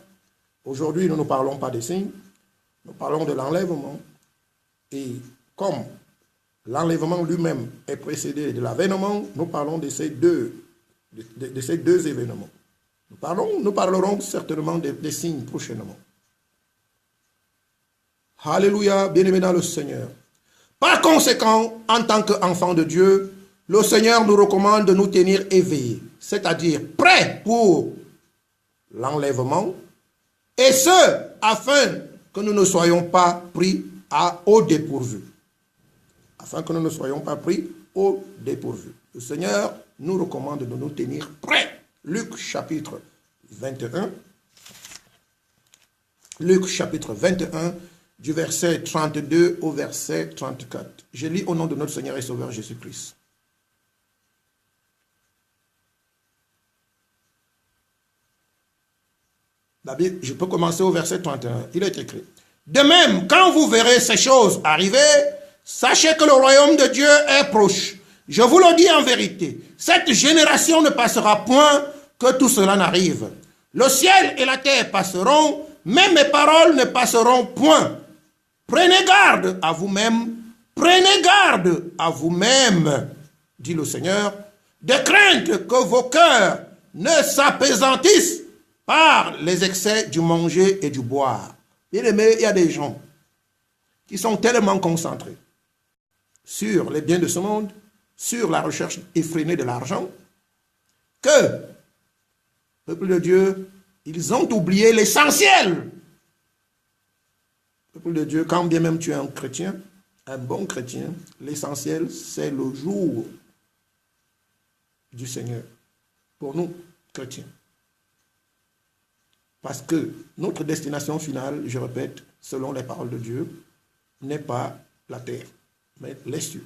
Aujourd'hui, nous ne parlons pas des signes, nous parlons de l'enlèvement. Et comme l'enlèvement lui-même est précédé de l'avènement, nous parlons de ces deux événements. Nous parlerons certainement des signes prochainement. Alléluia, bien-aimés dans le Seigneur. Par conséquent, en tant qu'enfants de Dieu, le Seigneur nous recommande de nous tenir éveillés, c'est-à-dire prêts pour l'enlèvement, et ce, afin que nous ne soyons pas pris au dépourvu. Afin que nous ne soyons pas pris au dépourvu. Le Seigneur nous recommande de nous tenir prêts. Luc chapitre 21. Luc chapitre 21, du verset 32 au verset 34. Je lis au nom de notre Seigneur et Sauveur Jésus-Christ. La Bible, je peux commencer au verset 31. Il est écrit. De même, quand vous verrez ces choses arriver, sachez que le royaume de Dieu est proche. Je vous le dis en vérité, cette génération ne passera point que tout cela n'arrive. Le ciel et la terre passeront, mais mes paroles ne passeront point. Prenez garde à vous-même, prenez garde à vous-même, dit le Seigneur, de crainte que vos cœurs ne s'appesantissent par les excès du manger et du boire. Bien aimé, il y a des gens qui sont tellement concentrés sur les biens de ce monde, sur la recherche effrénée de l'argent, que, peuple de Dieu, ils ont oublié l'essentiel. Peuple de Dieu, quand bien même tu es un chrétien, un bon chrétien, l'essentiel, c'est le jour du Seigneur. Pour nous, chrétiens. Parce que notre destination finale, je répète, selon les paroles de Dieu, n'est pas la terre, mais les cieux.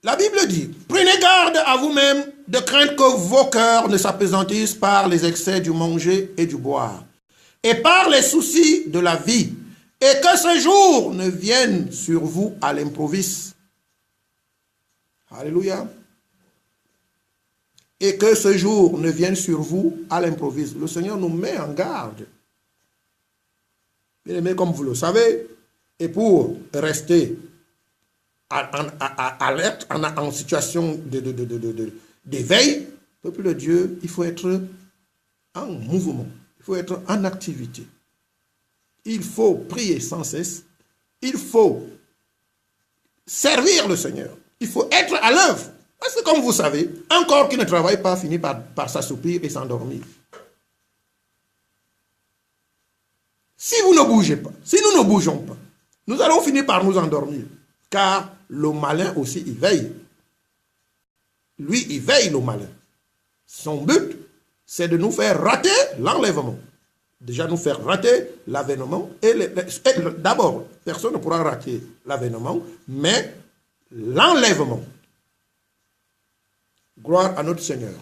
La Bible dit, prenez garde à vous-même de crainte que vos cœurs ne s'appesantissent par les excès du manger et du boire, et par les soucis de la vie, et que ce jour ne vienne sur vous à l'improviste. Alléluia. Et que ce jour ne vienne sur vous à l'improviste. Le Seigneur nous met en garde. Bien aimé, comme vous le savez, et pour rester alerte, en situation d'éveil, peuple de Dieu, il faut être en mouvement, il faut être en activité. Il faut prier sans cesse, il faut servir le Seigneur, il faut être à l'œuvre. Parce que comme vous savez, un corps qui ne travaille pas finit par s'assoupir et s'endormir. Si vous ne bougez pas, si nous ne bougeons pas, nous allons finir par nous endormir. Car le malin aussi, il veille. Lui, il veille le malin. Son but, c'est de nous faire rater l'enlèvement. Déjà nous faire rater l'avènement. D'abord, personne ne pourra rater l'avènement, mais l'enlèvement. Gloire à notre Seigneur.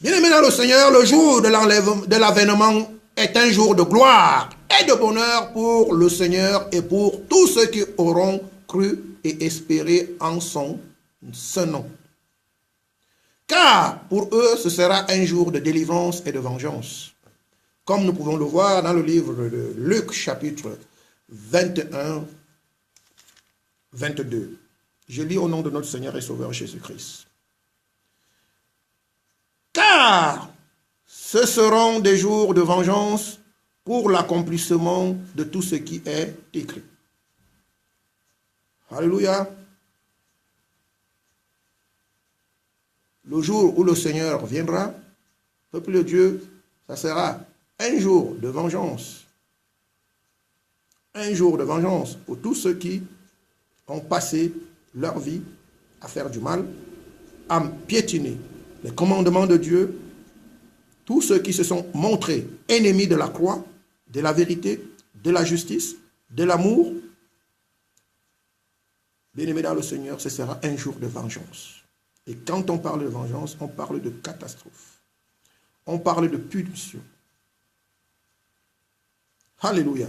Bien-aimés dans le Seigneur, le jour de l'avènement est un jour de gloire et de bonheur pour le Seigneur et pour tous ceux qui auront cru et espéré en son nom. Car pour eux, ce sera un jour de délivrance et de vengeance. Comme nous pouvons le voir dans le livre de Luc, chapitre 21, 22. Je lis au nom de notre Seigneur et Sauveur Jésus-Christ. Car ce seront des jours de vengeance pour l'accomplissement de tout ce qui est écrit. Alléluia. Le jour où le Seigneur viendra, peuple de Dieu, ça sera un jour de vengeance. Un jour de vengeance pour tous ceux qui ont passé leur vie à faire du mal, à piétiner les commandements de Dieu, tous ceux qui se sont montrés ennemis de la croix, de la vérité, de la justice, de l'amour, bien-aimé dans le Seigneur, ce sera un jour de vengeance. Et quand on parle de vengeance, on parle de catastrophe. On parle de punition. Alléluia.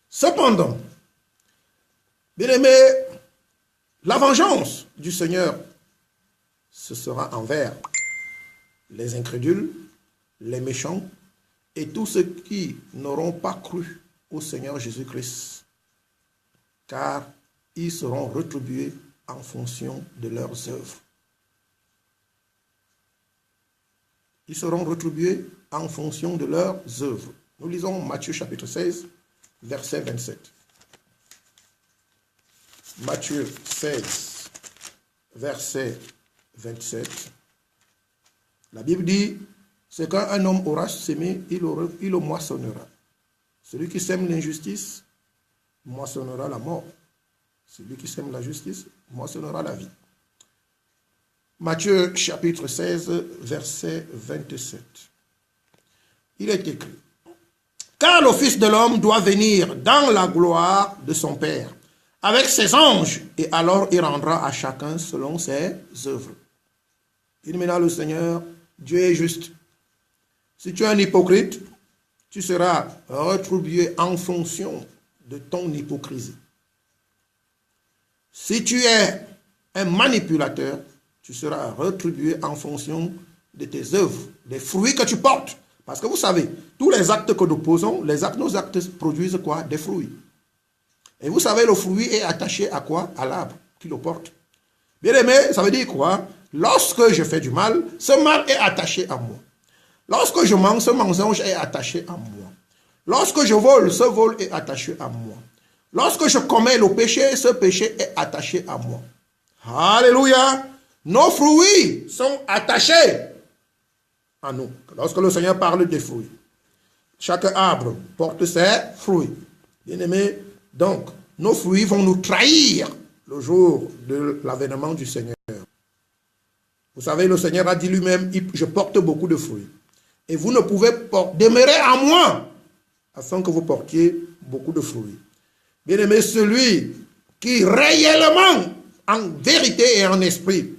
Cependant, bien-aimé, la vengeance du Seigneur, ce sera envers les incrédules, les méchants et tous ceux qui n'auront pas cru au Seigneur Jésus-Christ, car ils seront rétribués en fonction de leurs œuvres. Ils seront rétribués en fonction de leurs œuvres. Nous lisons Matthieu chapitre 16, verset 27. Matthieu 16, verset 27. La Bible dit, ce qu'un homme aura semé, il le moissonnera. Celui qui sème l'injustice moissonnera la mort. Celui qui sème la justice moissonnera la vie. Matthieu chapitre 16, verset 27. Il est écrit, car le Fils de l'homme doit venir dans la gloire de son Père, avec ses anges, et alors il rendra à chacun selon ses œuvres. Il mena le Seigneur, Dieu est juste. Si tu es un hypocrite, tu seras rétribué en fonction de ton hypocrisie. Si tu es un manipulateur, tu seras rétribué en fonction de tes œuvres, des fruits que tu portes. Parce que vous savez, tous les actes que nous posons, nos actes produisent quoi? Des fruits. Et vous savez, le fruit est attaché à quoi? À l'arbre qui le porte. Bien aimé, ça veut dire quoi? Lorsque je fais du mal, ce mal est attaché à moi. Lorsque je mange, ce mensonge est attaché à moi. Lorsque je vole, ce vol est attaché à moi. Lorsque je commets le péché, ce péché est attaché à moi. Alléluia! Nos fruits sont attachés à nous. Lorsque le Seigneur parle des fruits, chaque arbre porte ses fruits. Bien-aimés, donc, nos fruits vont nous trahir le jour de l'avènement du Seigneur. Vous savez, le Seigneur a dit lui-même, je porte beaucoup de fruits. Et vous ne pouvez demeurer en moi, afin que vous portiez beaucoup de fruits. Bien-aimé, celui qui réellement, en vérité et en esprit,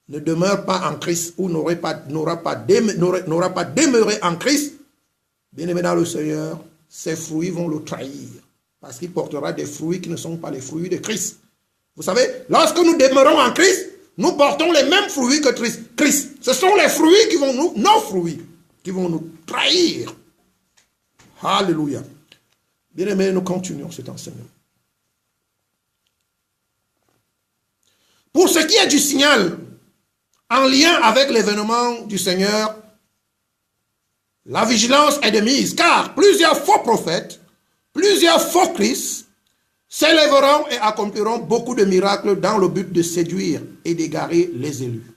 ne demeure pas en Christ ou n'aura pas demeuré en Christ, bien-aimé dans le Seigneur, ses fruits vont le trahir. Parce qu'il portera des fruits qui ne sont pas les fruits de Christ. Vous savez, lorsque nous demeurons en Christ, nous portons les mêmes fruits que Christ. Ce sont les fruits qui vont nos fruits, qui vont nous trahir. Alléluia. Bien-aimés, nous continuons cet enseignement. Pour ce qui est du signal, en lien avec l'événement du Seigneur, la vigilance est de mise, car plusieurs faux prophètes, plusieurs faux Christ s'élèveront et accompliront beaucoup de miracles dans le but de séduire et d'égarer les élus,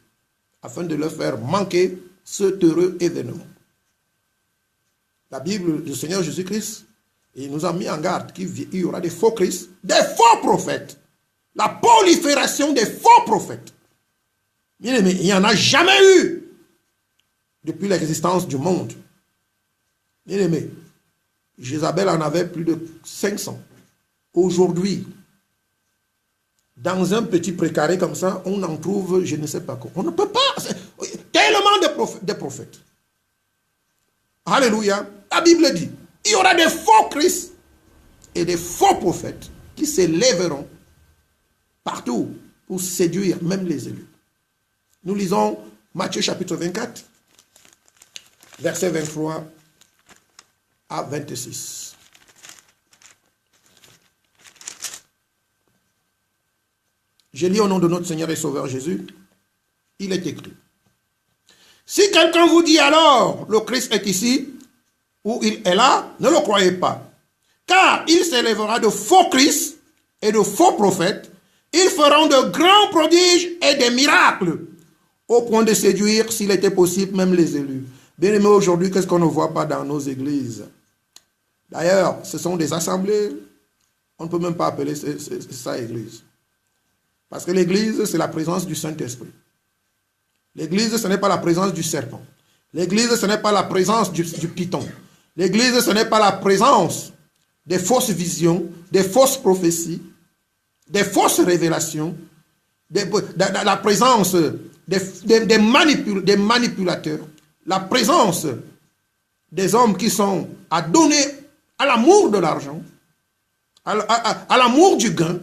afin de leur faire manquer cet heureux événement. La Bible du Seigneur Jésus-Christ, il nous a mis en garde qu'il y aura des faux Christ, des faux prophètes, la prolifération des faux prophètes. Bien aimé, il n'y en a jamais eu depuis l'existence du monde. Bien aimé, Jézabel en avait plus de 500. Aujourd'hui, dans un petit précaré comme ça, on en trouve, je ne sais pas quoi. On ne peut pas. Tellement de prophètes. Alléluia. La Bible dit, il y aura des faux Christ et des faux prophètes qui s'élèveront partout pour séduire même les élus. Nous lisons Matthieu chapitre 24, versets 23 à 26. Je lis au nom de notre Seigneur et Sauveur Jésus. Il est écrit. Si quelqu'un vous dit alors, le Christ est ici, ou il est là, ne le croyez pas. Car il s'élèvera de faux Christ et de faux prophètes. Ils feront de grands prodiges et des miracles, au point de séduire, s'il était possible, même les élus. Bien aimé, aujourd'hui, qu'est-ce qu'on ne voit pas dans nos églises? D'ailleurs, ce sont des assemblées. On ne peut même pas appeler ça église. Parce que l'église, c'est la présence du Saint-Esprit. L'église, ce n'est pas la présence du serpent. L'église, ce n'est pas la présence du python. L'église, ce n'est pas la présence des fausses visions, des fausses prophéties, des fausses révélations, la présence des manipulateurs, la présence des hommes qui sont à donner à l'amour de l'argent, à l'amour du gain.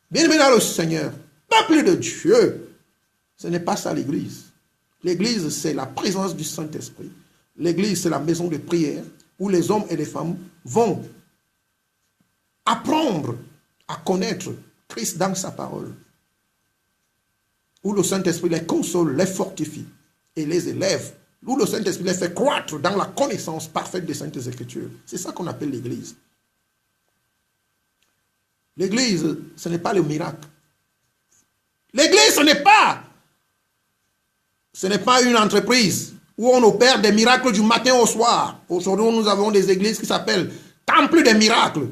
Bien-aimé dans le Seigneur, peuple de Dieu, ce n'est pas ça l'église. L'église, c'est la présence du Saint-Esprit. L'église, c'est la maison de prière où les hommes et les femmes vont apprendre à connaître Christ dans sa parole. Où le Saint-Esprit les console, les fortifie et les élève. Où le Saint-Esprit les fait croître dans la connaissance parfaite des Saintes Écritures. C'est ça qu'on appelle l'église. L'église, ce n'est pas le miracle. L'église, ce n'est pas une entreprise où on opère des miracles du matin au soir. Aujourd'hui, nous avons des églises qui s'appellent Temple des miracles.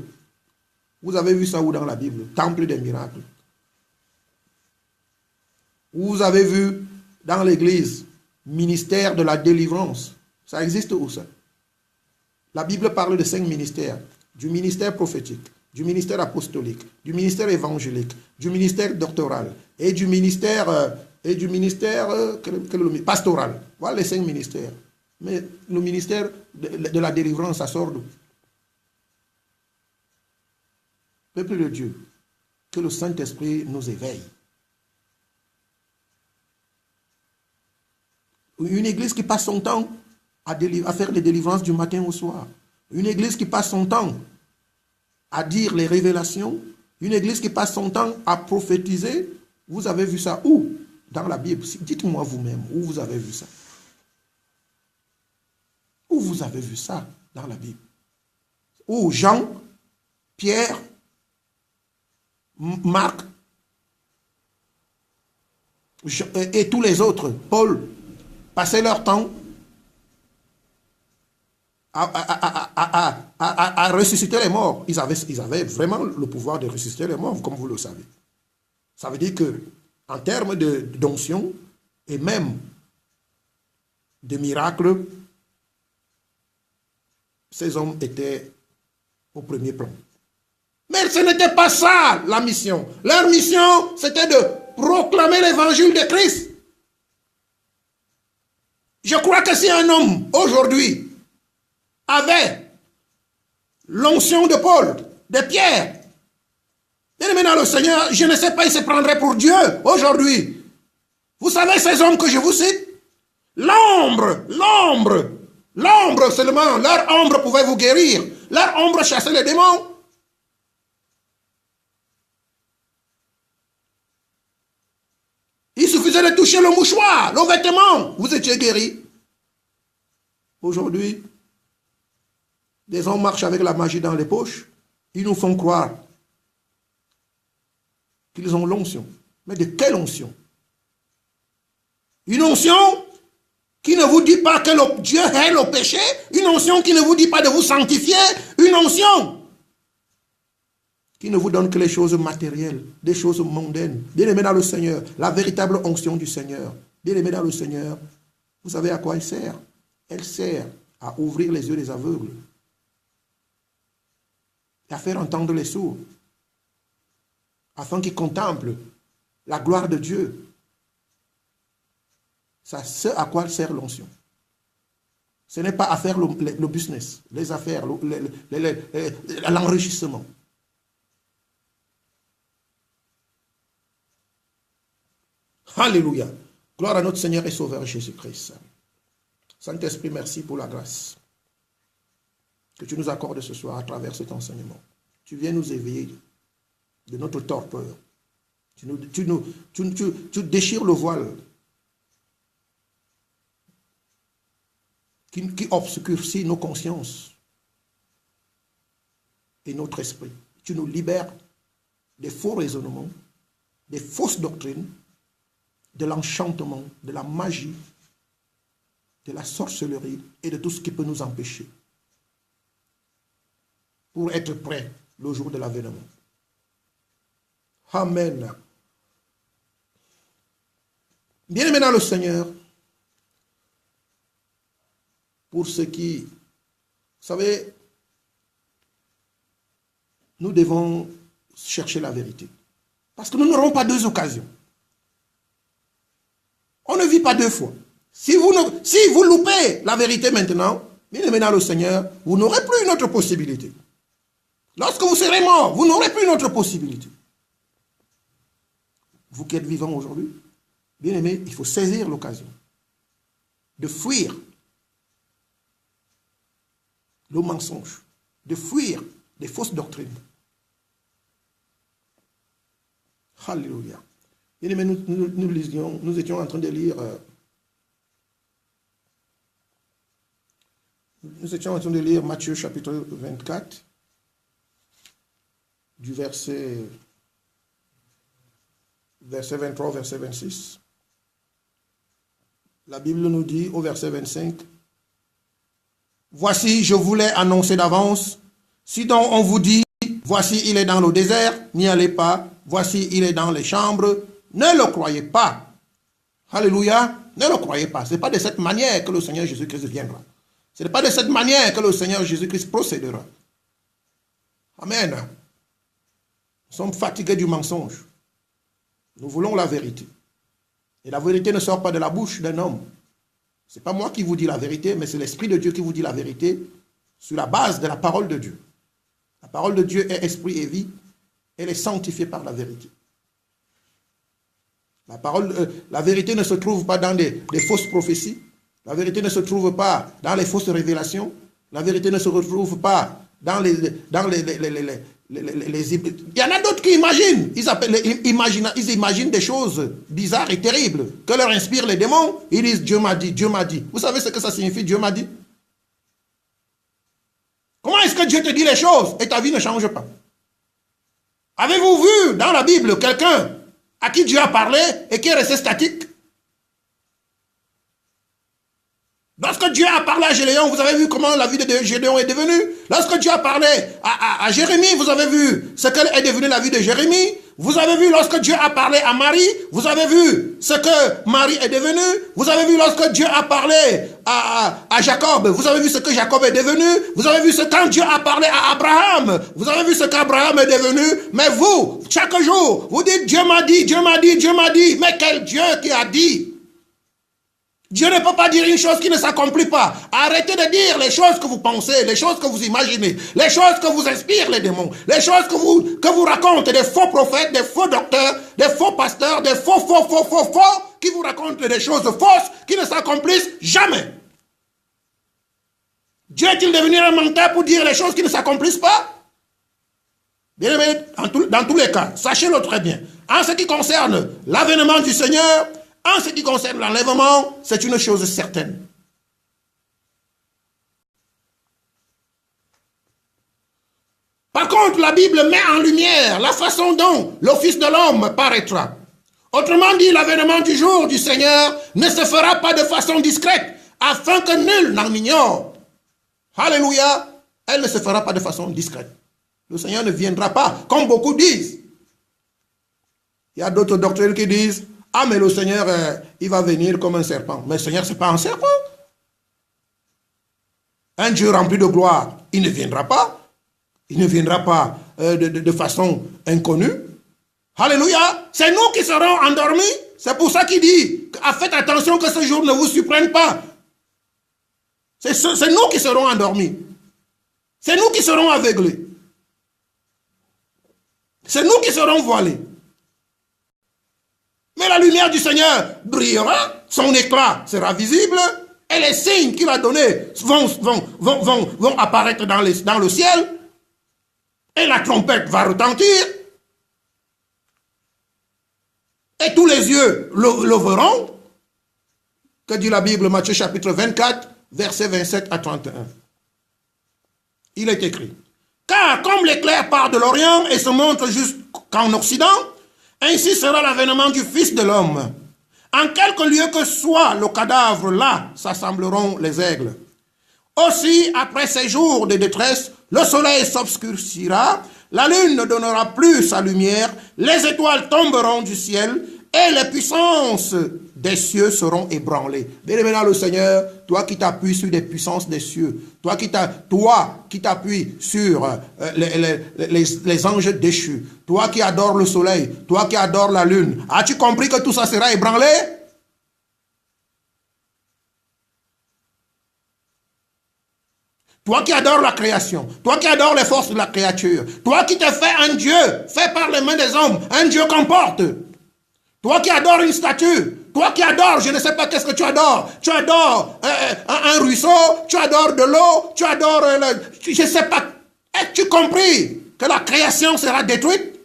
Vous avez vu ça où dans la Bible? Temple des miracles. Vous avez vu dans l'église ministère de la délivrance. Ça existe où ça? La Bible parle de 5 ministères. Du ministère prophétique, du ministère apostolique, du ministère évangélique, du ministère doctoral et du ministère pastoral. Voilà les 5 ministères. Mais le ministère de la délivrance, ça sort d'où? Peuple de Dieu, que le Saint-Esprit nous éveille. Une église qui passe son temps à faire les délivrances du matin au soir. Une église qui passe son temps à dire les révélations. Une église qui passe son temps à prophétiser. Vous avez vu ça où? Dans la Bible. Dites-moi vous-même où vous avez vu ça. Où vous avez vu ça dans la Bible? Où Jean, Pierre, Marc et tous les autres, Paul, passaient leur temps à ressusciter les morts. Ils avaient vraiment le pouvoir de ressusciter les morts, comme vous le savez. Ça veut dire que, en termes d'onction et même de miracles, ces hommes étaient au premier plan. Mais ce n'était pas ça la mission. Leur mission, c'était de proclamer l'évangile de Christ. Je crois que si un homme, aujourd'hui, avait l'onction de Paul, de Pierre, bien-aimé dans le Seigneur, je ne sais pas, il se prendrait pour Dieu aujourd'hui. Vous savez ces hommes que je vous cite? L'ombre seulement, leur ombre pouvait vous guérir. Leur ombre chassait les démons. Il suffisait de toucher le mouchoir, le vêtement, vous étiez guéri. Aujourd'hui, des hommes marchent avec la magie dans les poches. Ils nous font croire qu'ils ont l'onction. Mais de quelle onction? Une onction qui ne vous dit pas que Dieu hait le péché. Une onction qui ne vous dit pas de vous sanctifier. Une onction qui ne vous donne que les choses matérielles, des choses mondaines. Bien-aimé dans le Seigneur, la véritable onction du Seigneur. Bien-aimé dans le Seigneur, vous savez à quoi elle sert? Elle sert à ouvrir les yeux des aveugles et à faire entendre les sourds, afin qu'ils contemplent la gloire de Dieu. C'est ce à quoi sert l'onction. Ce n'est pas à faire le business, les affaires, l'enrichissement. Alléluia. Gloire à notre Seigneur et Sauveur Jésus-Christ. Saint-Esprit, merci pour la grâce que tu nous accordes ce soir à travers cet enseignement. Tu viens nous éveiller de notre torpeur. Tu déchires le voile qui obscurcit nos consciences et notre esprit. Tu nous libères des faux raisonnements, des fausses doctrines, de l'enchantement, de la magie, de la sorcellerie et de tout ce qui peut nous empêcher pour être prêts le jour de l'avènement. Amen. Bien-aimé dans le Seigneur, pour ce qui... Vous savez, nous devons chercher la vérité. Parce que nous n'aurons pas deux occasions. On ne vit pas deux fois. Si vous loupez la vérité maintenant, bien-aimés dans le Seigneur, vous n'aurez plus une autre possibilité. Lorsque vous serez mort, vous n'aurez plus une autre possibilité. Vous qui êtes vivants aujourd'hui, bien-aimés, il faut saisir l'occasion de fuir le mensonge, de fuir des fausses doctrines. Alléluia. Bien-aimés, nous étions en train de lire... Nous étions en train de lire Matthieu chapitre 24, du verset 23 au verset 26. La Bible nous dit au verset 25, « Voici, je vous l'ai annoncé d'avance. Si donc on vous dit, voici, il est dans le désert, n'y allez pas. Voici, il est dans les chambres. Ne le croyez pas. » Alléluia. Ne le croyez pas. Ce n'est pas de cette manière que le Seigneur Jésus-Christ viendra. Ce n'est pas de cette manière que le Seigneur Jésus-Christ procédera. Amen. Nous sommes fatigués du mensonge. Nous voulons la vérité. Et la vérité ne sort pas de la bouche d'un homme. Ce n'est pas moi qui vous dis la vérité, mais c'est l'Esprit de Dieu qui vous dit la vérité sur la base de la parole de Dieu. La parole de Dieu est esprit et vie. Elle est sanctifiée par la vérité. La vérité ne se trouve pas dans des fausses prophéties. La vérité ne se trouve pas dans les fausses révélations. La vérité ne se retrouve pas dans les il y en a d'autres qui imaginent. Ils imaginent des choses bizarres et terribles que leur inspirent les démons. Ils disent Dieu m'a dit, Dieu m'a dit. Vous savez ce que ça signifie, Dieu m'a dit? Comment est-ce que Dieu te dit les choses et ta vie ne change pas? Avez-vous vu dans la Bible quelqu'un à qui Dieu a parlé et qui est resté statique? Lorsque Dieu a parlé à Gédéon, vous avez vu comment la vie de Gédéon est devenue. Lorsque Dieu a parlé à Jérémie, vous avez vu ce qu'elle est devenue la vie de Jérémie. Vous avez vu lorsque Dieu a parlé à Marie, vous avez vu ce que Marie est devenue. Vous avez vu lorsque Dieu a parlé à Jacob, vous avez vu ce que Jacob est devenu. Vous avez vu ce quand Dieu a parlé à Abraham, vous avez vu ce qu'Abraham est devenu. Mais vous, chaque jour, vous dites Dieu m'a dit, Dieu m'a dit, Dieu m'a dit. Mais quel Dieu qui a dit? Dieu ne peut pas dire une chose qui ne s'accomplit pas. Arrêtez de dire les choses que vous pensez, les choses que vous imaginez, les choses que vous inspirent les démons, les choses que vous racontent des faux prophètes, des faux docteurs, des faux pasteurs, des faux, qui vous racontent des choses fausses qui ne s'accomplissent jamais. Dieu est-il devenu un menteur pour dire les choses qui ne s'accomplissent pas? Bien aimé, dans tous les cas, sachez-le très bien. En ce qui concerne l'avènement du Seigneur, en ce qui concerne l'enlèvement, c'est une chose certaine. Par contre, la Bible met en lumière la façon dont le Fils de l'homme paraîtra. Autrement dit, l'avènement du jour du Seigneur ne se fera pas de façon discrète, afin que nul n'en ignore. Alléluia, elle ne se fera pas de façon discrète. Le Seigneur ne viendra pas, comme beaucoup disent. Il y a d'autres doctrines qui disent, ah, mais le Seigneur, il va venir comme un serpent. Mais le Seigneur, ce n'est pas un serpent. Un Dieu rempli de gloire, il ne viendra pas. Il ne viendra pas de façon inconnue. Alléluia. C'est nous qui serons endormis. C'est pour ça qu'il dit, faites attention que ce jour ne vous surprenne pas. C'est nous qui serons endormis. C'est nous qui serons aveuglés. C'est nous qui serons voilés. Mais la lumière du Seigneur brillera, son éclat sera visible, et les signes qu'il a donnés vont apparaître dans le ciel, et la trompette va retentir, et tous les yeux le verront. Que dit la Bible, Matthieu chapitre 24, versets 27 à 31. Il est écrit, « Car comme l'éclair part de l'Orient et se montre jusqu'en Occident, ainsi sera l'avènement du Fils de l'homme. En quelque lieu que soit le cadavre, là s'assembleront les aigles. Aussi, après ces jours de détresse, le soleil s'obscurcira, la lune ne donnera plus sa lumière, les étoiles tomberont du ciel, et les puissances des cieux seront ébranlées. Bien-aimé dans le Seigneur, toi qui t'appuies sur des puissances des cieux, toi qui t'appuies sur les anges déchus, toi qui adores le soleil, toi qui adores la lune, as-tu compris que tout ça sera ébranlé? Toi qui adores la création, toi qui adores les forces de la créature, toi qui te fais un Dieu fait par les mains des hommes, un Dieu qu'on porte, toi qui adores une statue, toi qui adores, je ne sais pas qu'est-ce que tu adores un ruisseau, tu adores de l'eau, tu adores, je ne sais pas, as-tu compris que la création sera détruite?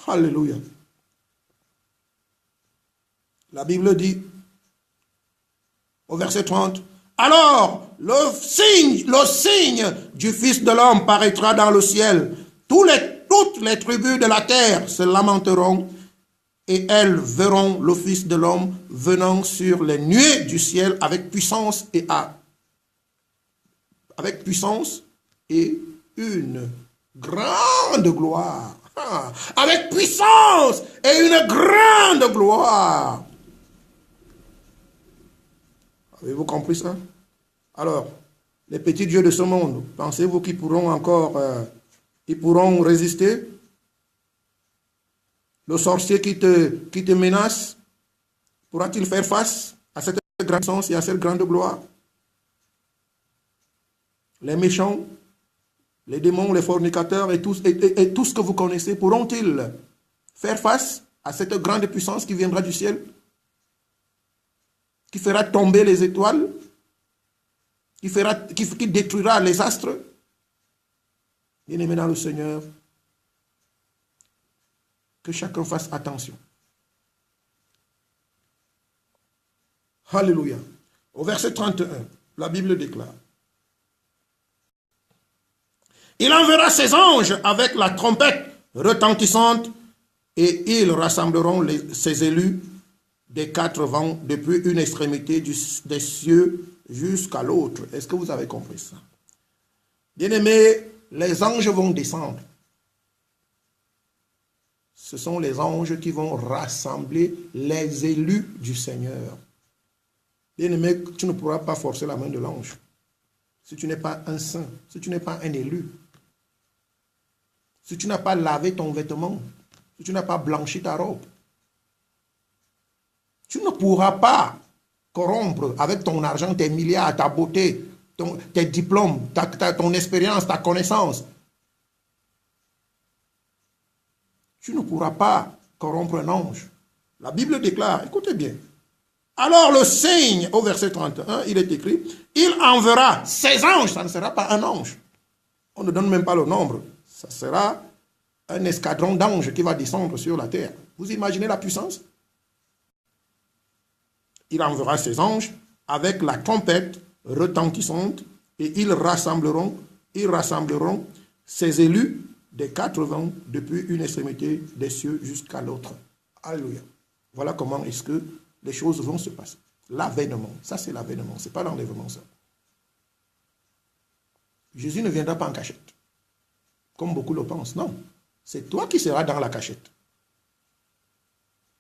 Alléluia. La Bible dit, au verset 30, alors le signe du Fils de l'homme paraîtra dans le ciel. Toutes les tribus de la terre se lamenteront et elles verront le Fils de l'homme venant sur les nuées du ciel avec puissance et une grande gloire. Avec puissance et une grande gloire. Avez-vous compris ça? Alors, les petits dieux de ce monde, pensez-vous qu'ils pourront encore, ils pourront résister? Le sorcier qui te menace, pourra-t-il faire face à cette grande puissance et à cette grande gloire? Les méchants, les démons, les fornicateurs et tout ce que vous connaissez, pourront-ils faire face à cette grande puissance qui viendra du ciel? Qui fera tomber les étoiles, qui détruira les astres. Bien-aimé dans le Seigneur, que chacun fasse attention. Alléluia. Au verset 31, la Bible déclare, il enverra ses anges avec la trompette retentissante et ils rassembleront ses élus des quatre vents, depuis une extrémité des cieux jusqu'à l'autre. Est-ce que vous avez compris ça? Bien-aimés, les anges vont descendre. Ce sont les anges qui vont rassembler les élus du Seigneur. Bien-aimé, tu ne pourras pas forcer la main de l'ange. Si tu n'es pas un saint, si tu n'es pas un élu, si tu n'as pas lavé ton vêtement, si tu n'as pas blanchi ta robe, tu ne pourras pas corrompre avec ton argent, tes milliards, ta beauté, tes diplômes, ton expérience, ta connaissance. Tu ne pourras pas corrompre un ange. La Bible déclare, écoutez bien. Alors le signe, au verset 31, il est écrit, il enverra ses anges, ça ne sera pas un ange. On ne donne même pas le nombre. Ça sera un escadron d'anges qui va descendre sur la terre. Vous imaginez la puissance? Il enverra ses anges avec la trompette retentissante et ils rassembleront ses élus des quatre vents depuis une extrémité des cieux jusqu'à l'autre. Alléluia. Voilà comment est-ce que les choses vont se passer. L'avènement, ça c'est l'avènement, ce n'est pas l'enlèvement ça. Jésus ne viendra pas en cachette, comme beaucoup le pensent. Non, c'est toi qui seras dans la cachette.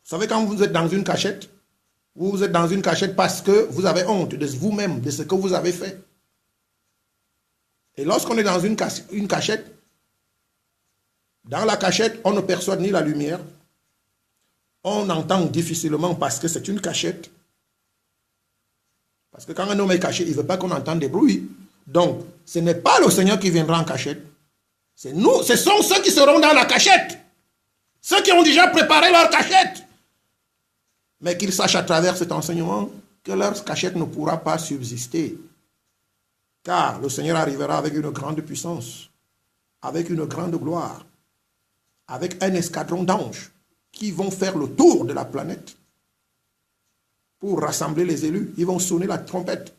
Vous savez, quand vous êtes dans une cachette, vous êtes dans une cachette parce que vous avez honte de vous-même, de ce que vous avez fait. Et lorsqu'on est dans une cachette, dans la cachette, on ne perçoit ni la lumière, on entend difficilement parce que c'est une cachette. Parce que quand un homme est caché, il ne veut pas qu'on entende des bruits. Donc, ce n'est pas le Seigneur qui viendra en cachette. C'est nous, ce sont ceux qui seront dans la cachette. Ceux qui ont déjà préparé leur cachette. Mais qu'ils sachent à travers cet enseignement que leur cachette ne pourra pas subsister. Car le Seigneur arrivera avec une grande puissance, avec une grande gloire, avec un escadron d'anges qui vont faire le tour de la planète pour rassembler les élus. Ils vont sonner la trompette,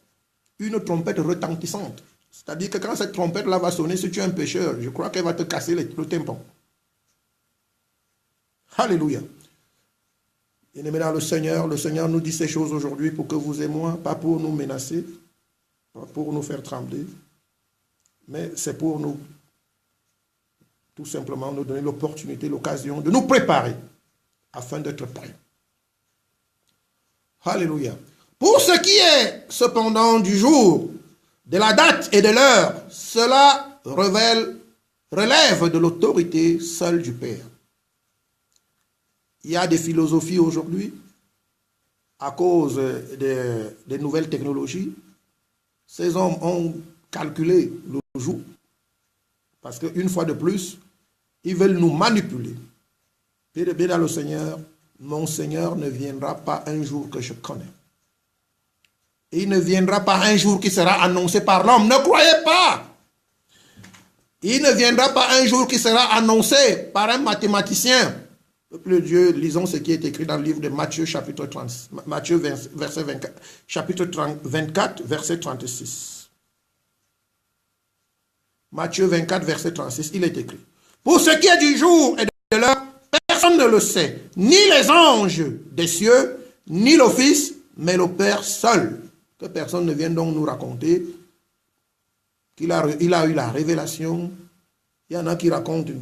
une trompette retentissante. C'est-à-dire que quand cette trompette-là va sonner, si tu es un pécheur, je crois qu'elle va te casser le tympan. Alléluia. Bien-aimés dans le Seigneur nous dit ces choses aujourd'hui pour que vous et moi, pas pour nous menacer, pas pour nous faire trembler, mais c'est pour nous tout simplement nous donner l'opportunité, l'occasion de nous préparer afin d'être prêts. Alléluia. Pour ce qui est cependant du jour, de la date et de l'heure, cela relève de l'autorité seule du Père. Il y a des philosophies aujourd'hui, à cause des nouvelles technologies. Ces hommes ont calculé le jour, parce qu'une fois de plus, ils veulent nous manipuler. Bien dans le Seigneur, mon Seigneur ne viendra pas un jour que je connais. Il ne viendra pas un jour qui sera annoncé par l'homme. Ne croyez pas. Il ne viendra pas un jour qui sera annoncé par un mathématicien. Peuple de Dieu, lisons ce qui est écrit dans le livre de Matthieu, chapitre 30, Matthieu verset 24, chapitre 24, verset 36. Matthieu 24, verset 36, il est écrit. Pour ce qui est du jour et de l'heure, personne ne le sait, ni les anges des cieux, ni le Fils, mais le Père seul. Que personne ne vienne donc nous raconter qu'il a eu la révélation. Il y en a qui racontent,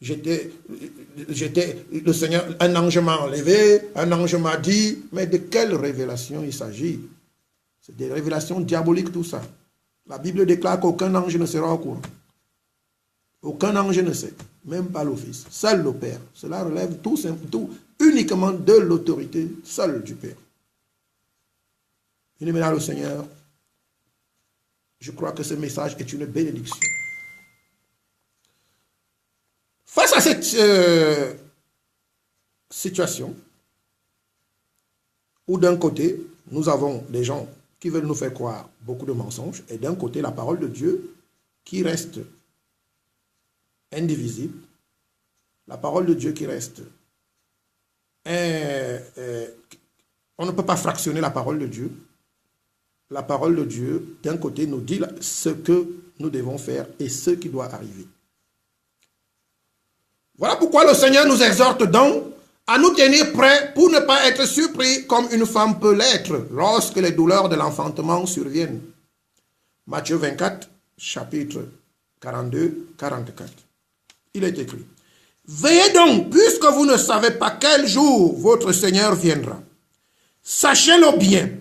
le Seigneur, un ange m'a enlevé, un ange m'a dit, mais de quelle révélation il s'agit? C'est des révélations diaboliques tout ça. La Bible déclare qu'aucun ange ne sera au courant. Aucun ange ne sait, même pas le Fils, seul le Père. Cela relève tout uniquement de l'autorité seule du Père. Bien-aimés dans le Seigneur, je crois que ce message est une bénédiction. Face à cette situation, où d'un côté, nous avons des gens qui veulent nous faire croire beaucoup de mensonges, et d'un côté, la parole de Dieu qui reste indivisible, la parole de Dieu qui reste... on ne peut pas fractionner la parole de Dieu. La parole de Dieu, d'un côté, nous dit ce que nous devons faire et ce qui doit arriver. Voilà pourquoi le Seigneur nous exhorte donc à nous tenir prêts pour ne pas être surpris comme une femme peut l'être lorsque les douleurs de l'enfantement surviennent. Matthieu 24, chapitre 42, 44. Il est écrit. Veillez donc, puisque vous ne savez pas quel jour votre Seigneur viendra. Sachez-le bien.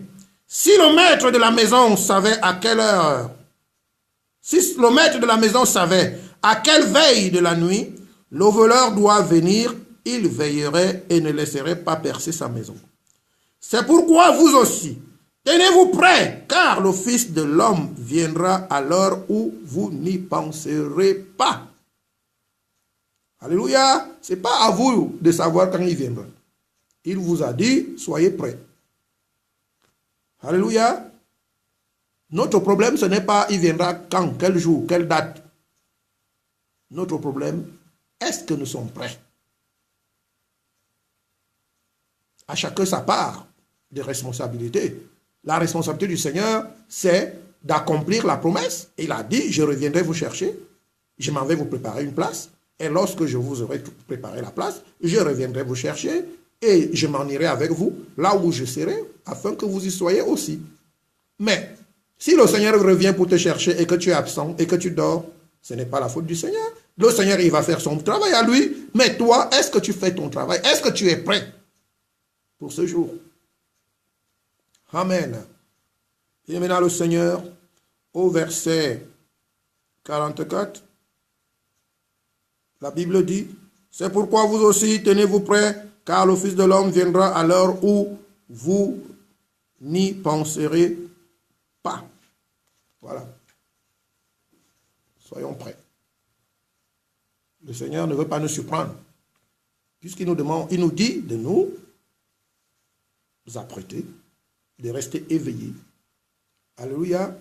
Si le maître de la maison savait à quelle heure, si le maître de la maison savait à quelle veille de la nuit, le voleur doit venir, il veillerait et ne laisserait pas percer sa maison. C'est pourquoi vous aussi, tenez-vous prêts, car le Fils de l'homme viendra à l'heure où vous n'y penserez pas. Alléluia. Ce n'est pas à vous de savoir quand il viendra. Il vous a dit, soyez prêts. Alléluia. Notre problème, ce n'est pas il viendra quand, quel jour, quelle date. Notre problème, est-ce que nous sommes prêts? À chacun sa part de responsabilité. La responsabilité du Seigneur, c'est d'accomplir la promesse. Il a dit, je reviendrai vous chercher, je m'en vais vous préparer une place, et lorsque je vous aurai préparé la place, je reviendrai vous chercher, et je m'en irai avec vous, là où je serai, afin que vous y soyez aussi. Mais, si le Seigneur revient pour te chercher, et que tu es absent, et que tu dors, ce n'est pas la faute du Seigneur. Le Seigneur, il va faire son travail à lui, mais toi, est-ce que tu fais ton travail? Est-ce que tu es prêt pour ce jour? Amen. Et maintenant le Seigneur, au verset 44, la Bible dit, c'est pourquoi vous aussi tenez-vous prêts, car le Fils de l'homme viendra à l'heure où vous n'y penserez pas. Voilà. Soyons prêts. Le Seigneur ne veut pas nous surprendre, puisqu'il nous demande, il nous dit de nous apprêter, de rester éveillés. Alléluia.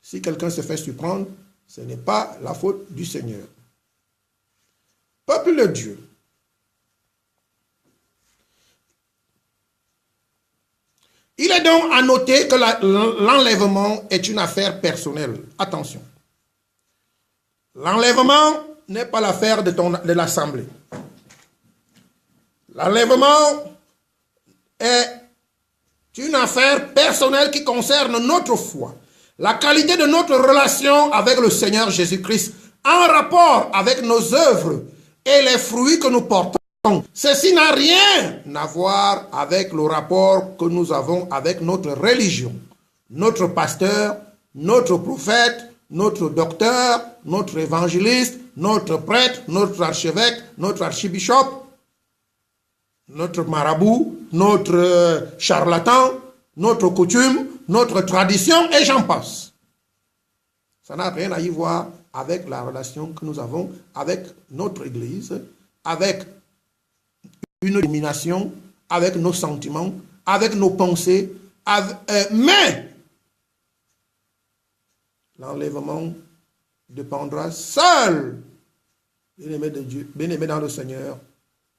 Si quelqu'un se fait surprendre, ce n'est pas la faute du Seigneur. Peuple de Dieu, il est donc à noter que l'enlèvement est une affaire personnelle. Attention. L'enlèvement n'est pas l'affaire de l'Assemblée. L'enlèvement est une affaire personnelle qui concerne notre foi, la qualité de notre relation avec le Seigneur Jésus-Christ, en rapport avec nos œuvres et les fruits que nous portons. Ceci n'a rien à voir avec le rapport que nous avons avec notre religion, notre pasteur, notre prophète, notre docteur, notre évangéliste, notre prêtre, notre archevêque, notre archibishop, notre marabout, notre charlatan, notre coutume, notre tradition, et j'en passe. Ça n'a rien à y voir avec la relation que nous avons avec notre Église, avec une domination, avec nos sentiments, avec nos pensées, mais l'enlèvement dépendra seul, bien-aimé de Dieu, bien-aimé dans le Seigneur,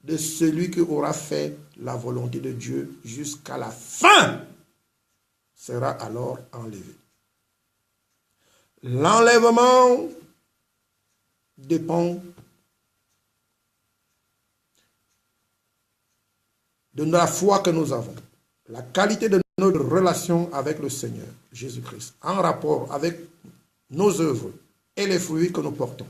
de celui qui aura fait la volonté de Dieu jusqu'à la fin, sera alors enlevé. L'enlèvement dépend de la foi que nous avons, la qualité de notre relation avec le Seigneur Jésus-Christ, en rapport avec nos œuvres et les fruits que nous portons.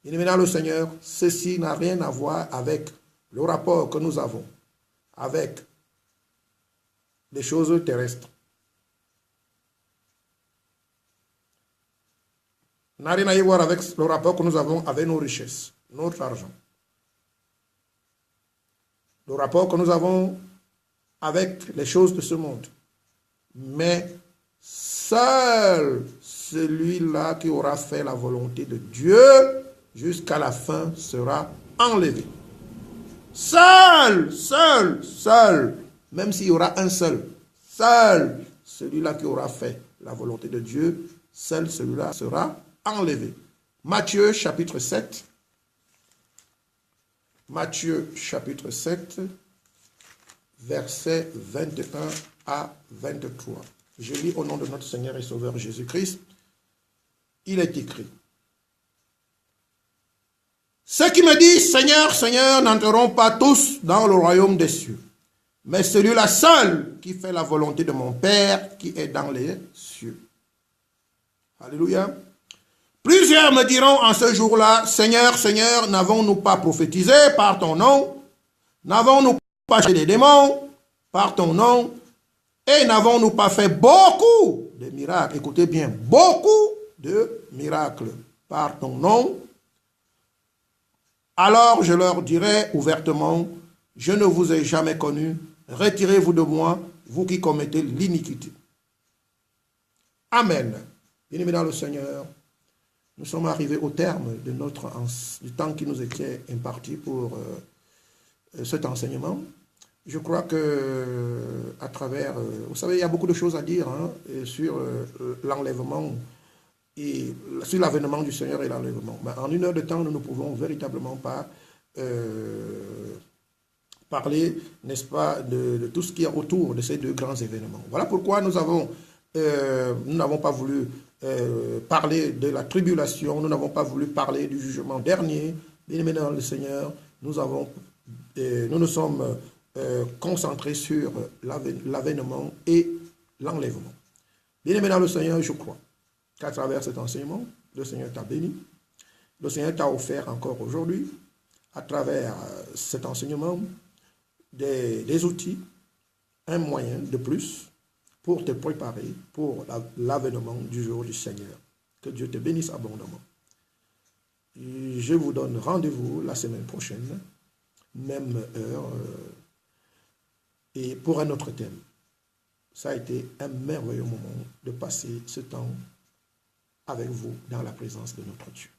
Bien-aimé dans le Seigneur, ceci n'a rien à voir avec le rapport que nous avons avec les choses terrestres. N'a rien à voir avec le rapport que nous avons avec nos richesses, notre argent. Le rapport que nous avons avec les choses de ce monde. Mais seul celui-là qui aura fait la volonté de Dieu jusqu'à la fin sera enlevé. Seul, même s'il y aura un seul celui-là qui aura fait la volonté de Dieu, seul celui-là sera enlevé. Matthieu chapitre 7. Matthieu chapitre 7, versets 21 à 23. Je lis au nom de notre Seigneur et Sauveur Jésus-Christ. Il est écrit: ceux qui me disent Seigneur, Seigneur n'entreront pas tous dans le royaume des cieux, mais celui-là seul qui fait la volonté de mon Père qui est dans les cieux. Alléluia. Plusieurs me diront en ce jour-là, Seigneur, Seigneur, n'avons-nous pas prophétisé par ton nom? N'avons-nous pas chassé des démons par ton nom? Et n'avons-nous pas fait beaucoup de miracles? Écoutez bien, beaucoup de miracles par ton nom? Alors je leur dirai ouvertement, je ne vous ai jamais connu, retirez-vous de moi, vous qui commettez l'iniquité. Amen. Bien-aimés dans le Seigneur, nous sommes arrivés au terme de du temps qui nous était imparti pour cet enseignement. Je crois que à travers, vous savez, il y a beaucoup de choses à dire sur l'enlèvement et sur l'avènement du Seigneur et l'enlèvement. Mais en une heure de temps, nous ne pouvons véritablement pas parler, n'est-ce pas, de tout ce qui est autour de ces deux grands événements. Voilà pourquoi nous n'avons pas voulu parler de la tribulation, nous n'avons pas voulu parler du jugement dernier. Bien-aimés dans le Seigneur, nous nous sommes concentrés sur l'avènement et l'enlèvement. Bien-aimés dans le Seigneur, je crois qu'à travers cet enseignement, le Seigneur t'a béni, le Seigneur t'a offert encore aujourd'hui, à travers cet enseignement, des outils, un moyen de plus pour te préparer pour l'avènement du jour du Seigneur. Que Dieu te bénisse abondamment. Je vous donne rendez-vous la semaine prochaine, même heure, et pour un autre thème. Ça a été un merveilleux moment de passer ce temps avec vous dans la présence de notre Dieu.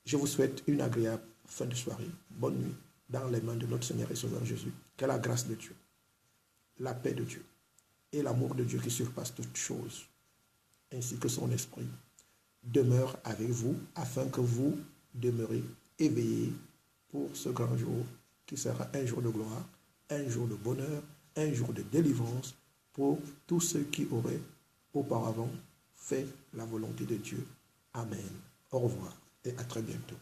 Je vous souhaite une agréable fin de soirée. Bonne nuit dans les mains de notre Seigneur et Sauveur Jésus. Que la grâce de Dieu, la paix de Dieu et l'amour de Dieu qui surpasse toutes choses, ainsi que son esprit, demeure avec vous afin que vous demeurez éveillés pour ce grand jour qui sera un jour de gloire, un jour de bonheur, un jour de délivrance pour tous ceux qui auraient auparavant fait la volonté de Dieu. Amen. Au revoir et à très bientôt.